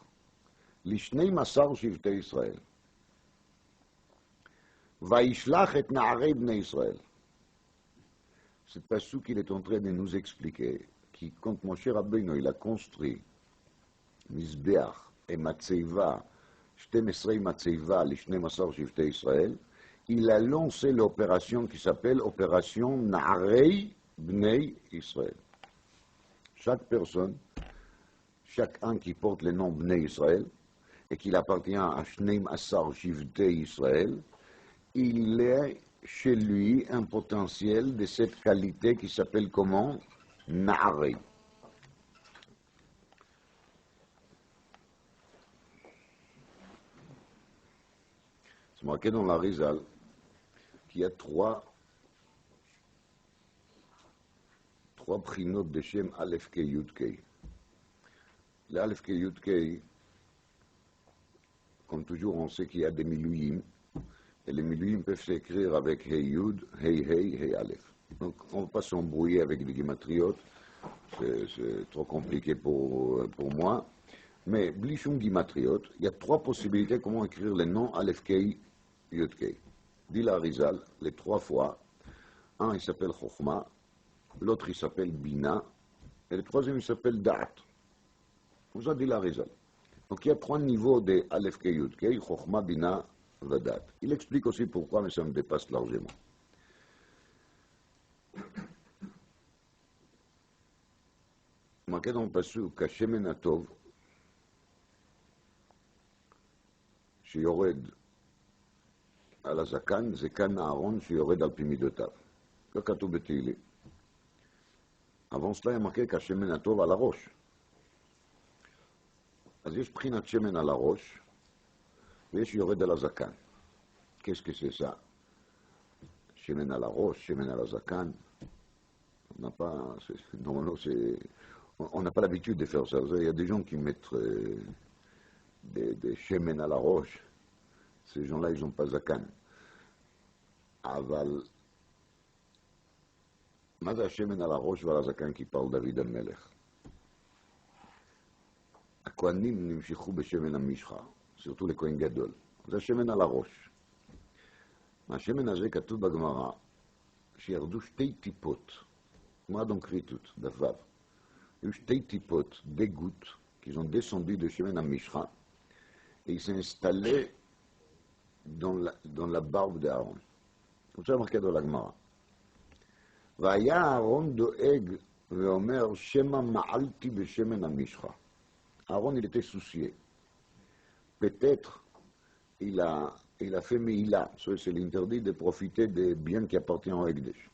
ל12 שבטי ישראל. וישלח את נערי בני ישראל. C'est pas ce qu'il est en train de nous expliquer, qui, quand Moshe Rabbeinu il a construit Mizbeach et Matzeva, 12 Matzeva, les 12 שבטי ישראל, il a lancé l'opération qui s'appelle opération Na'arei Bnei Israël. Chaque personne, chacun qui porte le nom Bnei Israël, et qu'il appartient à 12 שבטי Israël, il est chez lui un potentiel de cette qualité qui s'appelle comment? Na'arei. marqué dans la Rizal qu'il y a trois prinot de Shem Aleph Kei Yud Kei. Les Aleph Kei Yud Kei, comme toujours, on sait qu'il y a des milouïm, et les milouïm peuvent s'écrire avec Hey Yud, Hey Hey, Hey Aleph. Donc on ne va pas s'embrouiller avec des guimatriotes, c'est trop compliqué pour moi. Mais Blishum Gimatriot, il y a trois possibilités comment écrire les noms Aleph Kei Yud Kei. Dit la Rizal, les trois fois. Un, il s'appelle Chokhma, l'autre, il s'appelle Bina, et le troisième, il s'appelle Da'at. Vous avez dit la Rizal. Donc il y a trois niveaux de Aleph Kei Yud Kei, Chokhma, Bina, Da'at. Il explique aussi pourquoi, mais ça me dépasse largement. marqué dans le pasuk, Hashemen Atov, שיורד על הזקן, זקן הארון שיורד על פי מידותיו. זה כתוב בתהילים. avant cela, il y a marqué qu'Hashemen Atov על הראש. אז יש בחינת שמן על הראש, ויש יורד על הזקן. Qu'est-ce que c'est ça? שמן על הראש, שמן על הזקן. Normalement, on n'a pas l'habitude de faire ça. Il y a des gens qui mettent des shemen à la roche. Ces gens-là, ils n'ont pas zakan. Aval. מה זה השמן על הראש ועל הזקן כי פעל דוד המלך? הכהנים נמשכו בשמן המשחה, סרטו לכהן גדול. זה השמן על הראש. מהשמן הזה כתוב בגמרא שירדו שתי טיפות. מה donc ריטות, דבב. Il y a eu שתי טיפות d'égout qui ont descendu de chemin à Mishra et ils s'est installé dans la barbe d'Aaron. Comme ça marqué dans la Gemara. והיה אהרון דואג ואומר שמא מעלתי בשמן המשחה. Aaron il était soucié. Peut-être il a fait Meïla, c'est l'interdit de profiter des biens qui appartiennent au Ekdesh.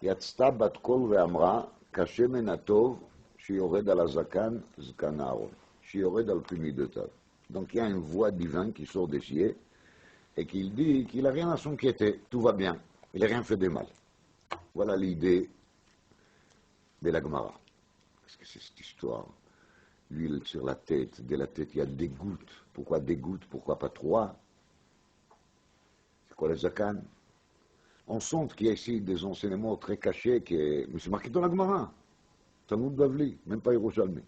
יצתה בת קול ואמרה כשמן הטוב שיורד על הזקן, זקן אהרון, שיורד על פי מידותיו. Donc il y a une voix divine qui sort des cieux et qui dit qu'il n'a rien à s'inquiéter, tout va bien, il n'a rien fait de mal. Voilà l'idée de la Gemara. Qu'est-ce que c'est cette histoire? L'huile sur la tête, de la tête il y a des gouttes. Pourquoi des gouttes? Pourquoi pas trois? C'est quoi le zakan? On sent qu'il y a ici des enseignements très cachés, mais c'est marqué dans la Gemara. Talmud Bavli, même pas Yerushalmi.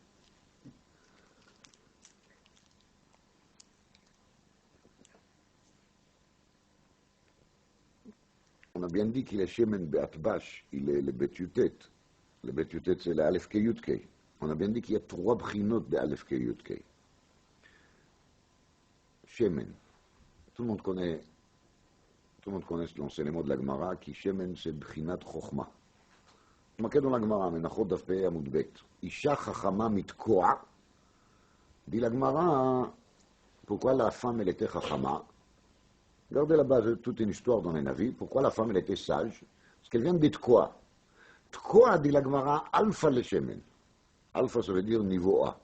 On a bien dit qu'il est Shemen Be'atbash, il est le Bet-Yutet. Le Bet-Yutet, c'est le Aleph Kei Yud Kei. On a bien dit qu'il y a trois brinot de Aleph Kei Yud Kei. Shemen. Tout le monde connaît l'enseignement de la Gemara, qui Shemen, c'est Brinat Chokhma. marqué dans la Gemara, Menachot Daf Pei Amud Bet. Isha Chachama Mitkoa. Dit la Gemara, pourquoi la femme, elle était Chachama? Regardez là-bas, toute une histoire dans les Navis. Pourquoi la femme, elle était sage? Parce qu'elle vient de Tkoa. Tkoa, dit la Gemara, Alpha le Shemen. Alpha, ça veut dire niveau A.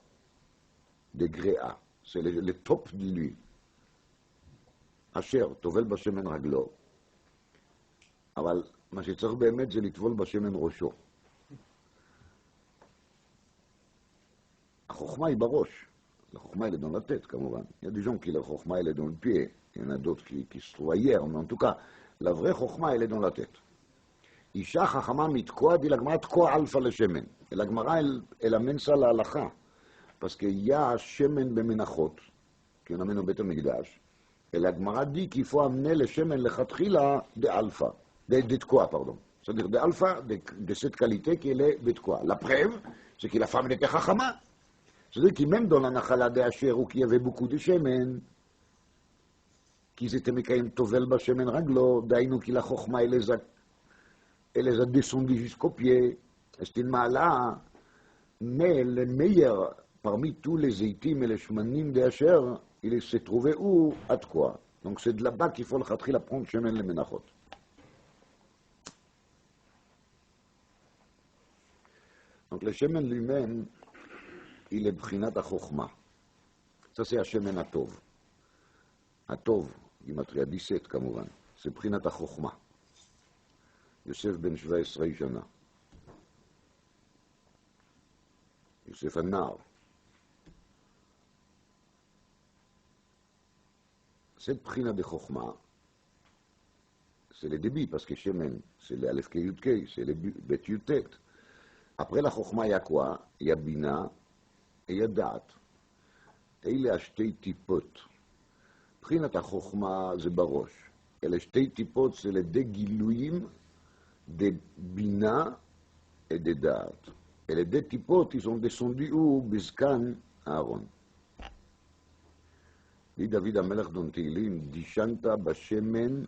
Degré A. C'est le top de lui. Asher, Tovel Bashemen Raglo. אבל מה שצריך באמת זה לטבול בשמן ראשו. החוכמה היא בראש. החוכמה elle est dans la tête, כמובן. Il y a des gens qui la חוכמה elle est dans le pied. Il y en a d'autres qui se trouvent ailleurs, mais en tout cas, la vraie חוכמה elle est dans la tête. אישה חכמה מתקוע, dit la Gemara, תקוע אלפא לשמן. Et la Gemara, elle amène ça à la halakha. Parce qu'il y a שמן במנחות, qui on amène au בית המקדש. Et la Gemara dit qu'il faut amener le שמן לכתחילה דאלפא. De quoi, pardon. C'est-à-dire d'alpha, de cette qualité qui est de quoi. La preuve, c'est que la femme était chachama. C'est-à-dire que même dans la nachala de Asher, où il y avait beaucoup de shemen, qu'ils étaient mekayem tovel ba shemen raglo, d'aïnou qui la chokhma, elle les a descendus jusqu'au pied. C'est une mala. Mais le meilleur, parmi tous les zaytim et les shmanim de Asher, il s'est trouvé où? À quoi. Donc c'est de là-bas qu'il faut le khatri prendre shemen le menachot. Donc le shemen lui-même, il est brinat à chokhma. Ça c'est Hashemen Atov. Atov, גימטריה 17 כמובן, זה בחינת החוכמה. יוסף בן 17 שנה. יוסף הנער. Cette prina de Chokhma, c'est le débit, parce que Shemen, c'est le Aleph Yudkei, c'est le Bet Yutet. Après la Chokhma, il y a quoi? Il y a Bina et il y a Dat. Et il y a Shtei Tipot. Prina ta Chokhma, c'est Barosh. Et les Shtei Tipot, c'est les deux Gilouim de Bina et de Dat. Et les deux Tipot, ils sont descendus où? Biskan, Aaron. dit David Amelech dans Teilim, Dishanta Bashemen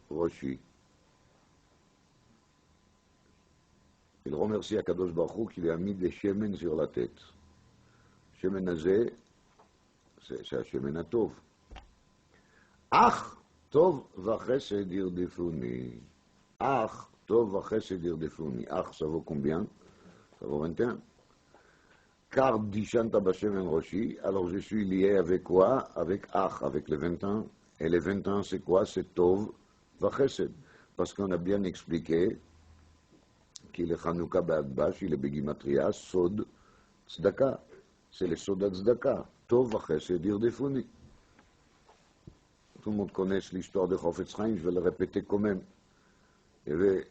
Roshi. Il remercie Akadosh Baruch Hu qui lui a mis des shemen sur la tête. Shemen Azé, c'est un shemen à Tov. Ach, Tov vachesed irdefuni. Ach, Tov vachesed irdefuni. Ach, ça vaut combien? Ça vaut 21. Car Dishanta Bashemen Roshi, alors je suis lié avec quoi? Avec Ach, avec les 21. Et les 21, c'est quoi? C'est Tov vachesed. Parce qu'on a bien expliqué qu'il est Chanukah Be'adbash, il est Begimatria, Sod Tzedaka. C'est le Sod Tzedaka. Tov vachesed irdefuni. Tout le monde connaît l'histoire de Chofetz Chaim, je vais le répéter quand même. Il y avait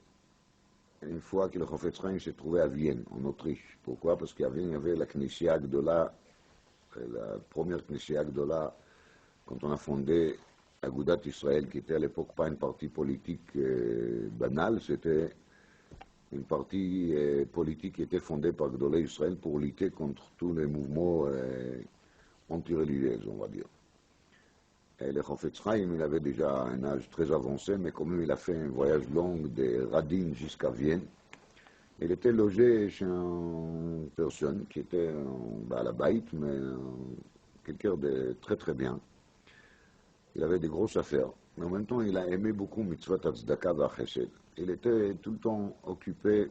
une fois que le Chofetz Chaim s'est trouvé à Vienne, en Autriche. Pourquoi? Parce qu'à Vienne, il y avait la Knessia Gdola, la première Knessia Gdola, quand on a fondé Agudat Israël, qui était à l'époque pas une partie politique banale, c'était une partie politique qui était fondée par Gdolé Israël pour lutter contre tous les mouvements anti-religieux, on va dire. Et le Chofetz Chaim, il avait déjà un âge très avancé, mais quand même il a fait un voyage long de Radin jusqu'à Vienne. Il était logé chez une personne qui était à la Baït, mais quelqu'un de très très bien. Il avait des grosses affaires, mais en même temps il a aimé beaucoup Mitzvot Tzedaka v'Chesed. Il était tout le temps occupé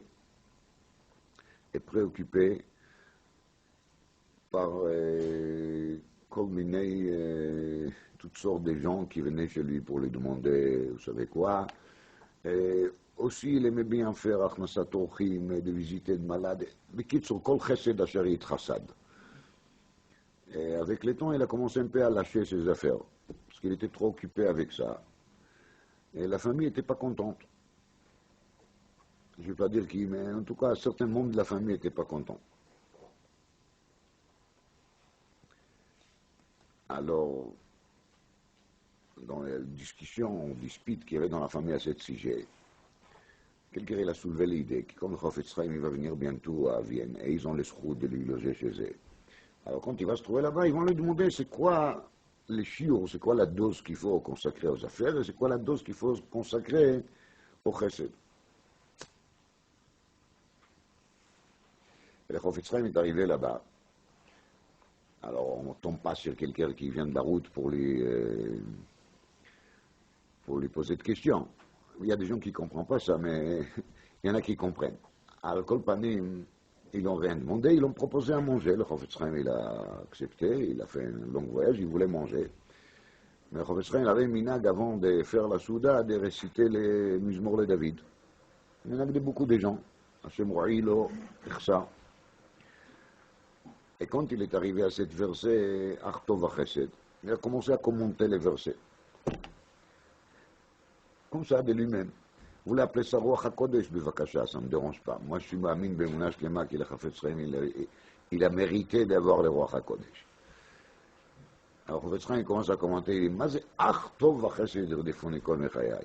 et préoccupé par toutes sortes de gens qui venaient chez lui pour lui demander, vous savez quoi. Et aussi, il aimait bien faire Achnasat Orchim, de visiter de malades. Bekitsour, Kol Chesed Asher Yitchassad. Et avec le temps, il a commencé un peu à lâcher ses affaires, parce qu'il était trop occupé avec ça. Et la famille n'était pas contente. Je ne vais pas dire qui, mais en tout cas, certains membres de la famille n'étaient pas contents. Alors, dans la discussion, dispute qu'il y avait dans la famille à ce sujet, quelqu'un il a soulevé l'idée que comme le Chofetz Chaim il va venir bientôt à Vienne, et ils ont le schrout de lui loger chez eux. Alors quand il va se trouver là-bas, ils vont lui demander c'est quoi les chiours, c'est quoi la dose qu'il faut consacrer aux affaires, et c'est quoi la dose qu'il faut consacrer au chesed. Et le Chofetz Chaim est arrivé là-bas. Alors on ne tombe pas sur quelqu'un qui vient de la route pour lui poser de questions. Il y a des gens qui ne comprennent pas ça, mais il y en a qui comprennent. Alors, Kol Panim, ils n'ont rien demandé, ils l'ont proposé à manger. Le Chofetz Chaim, il a accepté, il a fait un long voyage, il voulait manger. Mais le Chofetz Chaim, il avait un minag avant de faire la souda, de réciter les Mizmor le David. Il y en avait beaucoup de gens. Hashem Ro'ilo, Echsa. Et quand il est arrivé à cette verset, Arto Vachesed, il a commencé à commenter les versets. Comme ça, de lui-même. Vous l'appelez ça Ruach HaKodesh, Bevakasha, ça ne me dérange pas. Moi, je suis Ma'amin Be'emunah Shlema, qu'il a Chafetz Chaim, il a mérité d'avoir le Ruach HaKodesh. Alors, Chafetz Chaim, il commence à commenter, il dit, Maze Ach Tov Vachesed Irdefuni Kol Mechayai.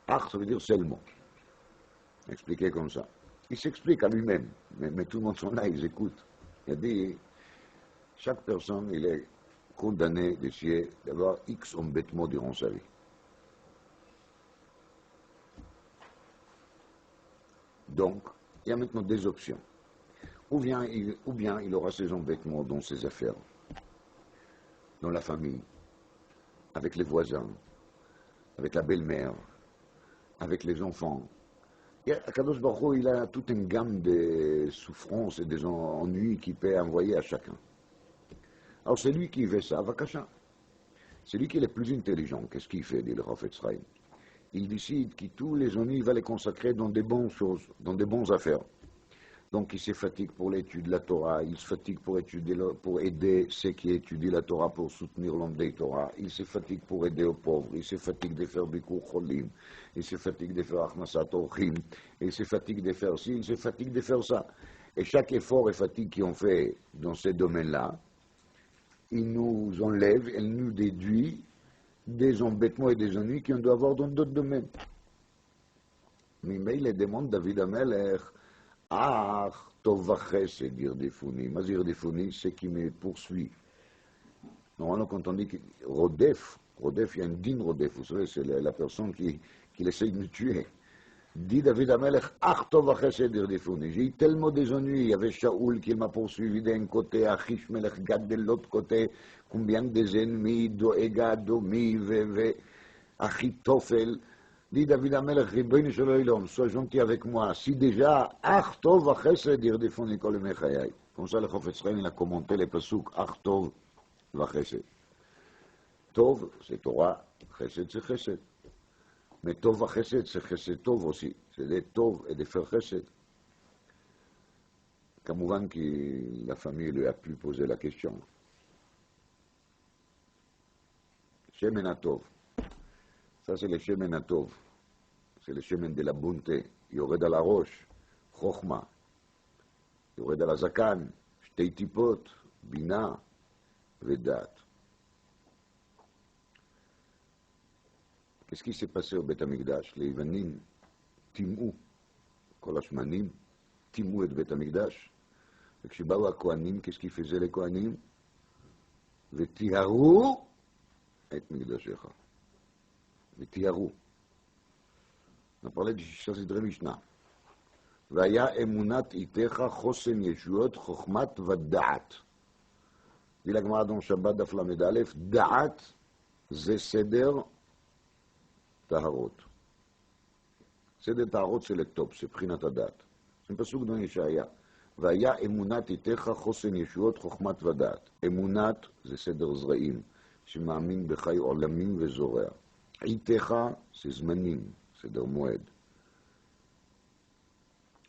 Ach, ça veut dire seulement. Expliqué comme ça. Il s'explique à lui-même, mais tout le monde sont là, ils écoutent. Il a dit, chaque personne, il est condamné d'essayer d'avoir X embêtements durant sa vie. Donc, il y a maintenant des options. Ou bien il aura ses embêtements dans ses affaires, dans la famille, avec les voisins, avec la belle-mère, avec les enfants. Et Akadosh Baruch Hu, il a toute une gamme de souffrances et des ennuis qu'il peut envoyer à chacun. Alors c'est lui qui fait ça, Vakasha. C'est lui qui est le plus intelligent. Qu'est-ce qu'il fait, dit le Chafetz Chaim? Il décide que tous les années, il va les consacrer dans des bonnes choses, dans des bonnes affaires. Donc il se fatigue pour l'étude de la Torah, il se fatigue pour aider ceux qui étudient la Torah, pour soutenir l'homme des Torah, il se fatigue pour aider aux pauvres, il se fatigue de faire Bikur Cholim, il se fatigue de faire Achnasat Orchim, il se fatigue de faire ci, il se fatigue de faire ça. Et chaque effort et fatigue qu'ils ont fait dans ces domaines-là, il nous enlève, il nous déduit des embêtements et des ennuis qu'on doit avoir dans d'autres domaines. Mais il demande David Amelech, ah, tov vachesed irdefuni. Mais irdefuni, c'est qui me poursuit. Normalement, quand on dit rodef, il y a un din rodef, vous savez, c'est la personne qui essaye de me tuer. Dit David Amelech, ah, tov vachesed irdefuni. J'ai eu tellement des ennuis. Il y avait Shaoul qui m'a poursuivi d'un côté, Achish Melech Gad de l'autre côté. Combien des ennemis, Doega, Domi, Achitofel. Dit David Amelech, Ribono shel Olam, sois gentil avec moi. Si déjà, Ach tov vachesed irdefuni kol yemei chayai. Comme ça, le Chafetz Chaim, il a commenté les pasuk, Ach tov vachesed. Tov, c'est Torah, chesed, c'est chesed. Mais tov vachesed, c'est chesed tov aussi. C'est des tov et des faire chesed. Kamouvan, la famille lui a pu poser la question. Shemen HaTov. Ça, c'est le Shemen HaTov. C'est le chemin de la bonté. Yored à la roche, Chochma. Yored à la zakan, Shtei tipot, Bina, Vedat. Qu'est-ce qui s'est passé au Beth Amikdash? Les Ivanim, Timou, Kol Hashmanim, Timou et Beth Amikdash. Et כשבאו הכהנים, qu'est-ce qu'ils faisaient les כהנים? וטיהרו את מקדשך. וטיהרו. On a parlé du Chasidre Mishnah. Vaya emunat itecha chosen yeshuot chokhmat vada'at. Dit la Gemara dans Shabbat daf lamed alef, da'at ze seder taharot. Seder taharot c'est le top, c'est prinat adat. C'est un pasuk dans Yeshaya. Vaya emunat itecha chosen yeshuot chokhmat vada'at. Emunat ze seder zraim, שמאמין בחי עולמים וזורע. איתך זה זמנים. סדר מועד.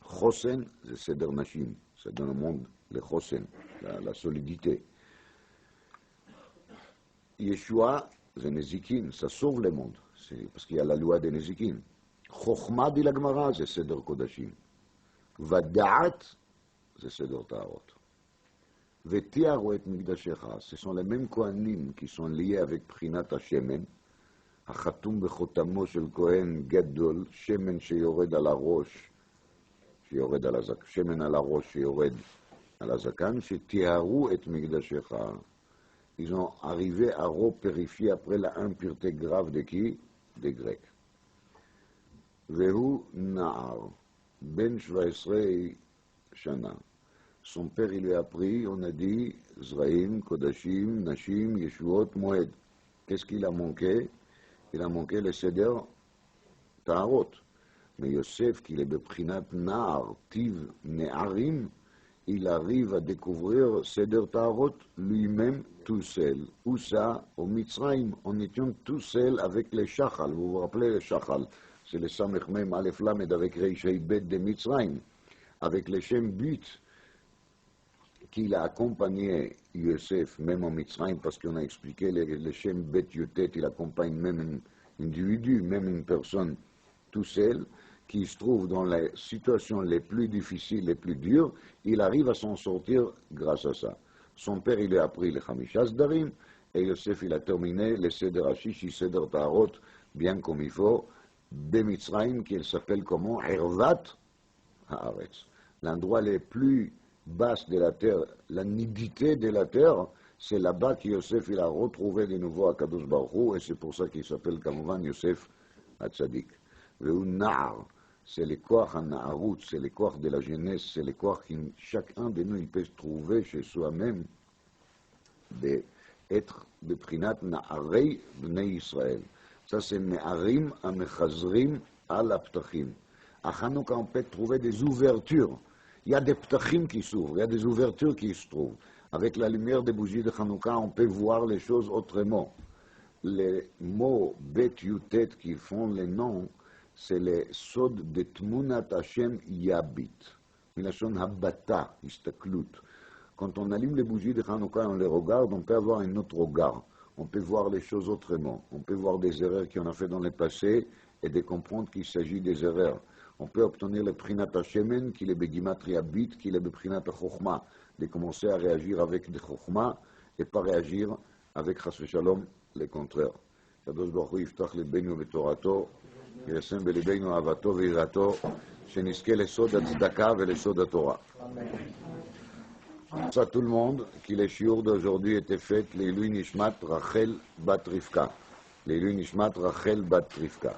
חוסן זה סדר נשים, ça donne au monde le חוסן, la solidité. Yeshua, c'est Nezikin, ça sauve le monde, c'est parce qu'il y a la loi des Nezikin. Chokhma, dit la Gemara, c'est Seder Kodashim. Vada'at, c'est Seder Taharot. Vetiaru et Mikdashecha, ce sont les mêmes Kohanim qui sont liés avec Prinat HaShemen, החתום בחותמו של כהן גדול, שמן שיורד על הראש, שיורד על הזקן, שמן על הראש שיורד על הזקן, שתיארו את מקדשך. Ils ont arrivé à repérifier après la impureté grave de qui? Des Grecs. והוא נער, בן 17 שנה. Son père, il lui a appris, on a dit, Zraïm, Kodashim, Nashim, Yeshuot, Moed. Qu'est-ce qu'il a manqué? Il a manqué le Seder Taharot. Mais Yosef, qui est beprinat Nar, Tiv, Ne'arim, il arrive à découvrir Seder Taharot lui-même tout seul. Où ça? Au Mitzrayim. On était tout seul avec les Shachal. Vous vous rappelez les Shachal? C'est le Samech Mem Aleph Lamed avec Reishei Bet de Mitzrayim. Avec les Shem But, qu'il a accompagné Yosef, même en Mitzrayim, parce qu'on a expliqué le Shem Bet Yotet, il accompagne même un individu, même une personne tout seul, qui se trouve dans les situations les plus difficiles, les plus dures, il arrive à s'en sortir grâce à ça. Son père, il a appris les Chamishas Darim, et Yosef, il a terminé le Seder Hashish, Seder Taharot, bien comme il faut, de Mitzrayim, qui s'appelle comment? Ervat Haaretz. L'endroit le plus basse de la terre, la nudité de la terre, c'est là-bas que Yosef il a retrouvé de nouveau à Kadosh Baruch Hu, et c'est pour ça qu'il s'appelle Kamovan Yosef Hatzadik. Vehu Na'ar, c'est le koach Na'arut, c'est le koach de la jeunesse, c'est le koach que chacun de nous il peut trouver chez soi-même, d'être de Prinat Na'arei Bnei Israël. Ça c'est Ne'arim Amechazrim al Aptachim. À Hanouka on peut trouver des ouvertures. Il y a des ptachim qui s'ouvrent, il y a des ouvertures qui se trouvent. Avec la lumière des bougies de Hanouka, on peut voir les choses autrement. les mots Bet Yutet qui font les noms, c'est les Sod de Tmunat Hashem Yabit. Milachon Habata, Istaklut. Quand on allume les bougies de Hanouka, on les regarde, on peut avoir un autre regard. On peut voir les choses autrement. On peut voir des erreurs qu'on a fait dans le passé et de comprendre qu'il s'agit des erreurs. On peut obtenir le Prinat Hashemen, qui est le Begimatria Bit, qui est le Prinat Chochma, de commencer à réagir avec des Chochma et pas réagir avec Chas Shalom, le contraire. Kadosh Baruch Hu yiftach libenu betorato, yasem belibenu avato veirato, שנזכה לסוד הצדקה ולסוד התורה. À tout le monde, que les shiur d'aujourd'hui étaient faits, l'Ilui Nishmat Rachel Bat Rivka. L'Ilui Nishmat Rachel Bat Rivka.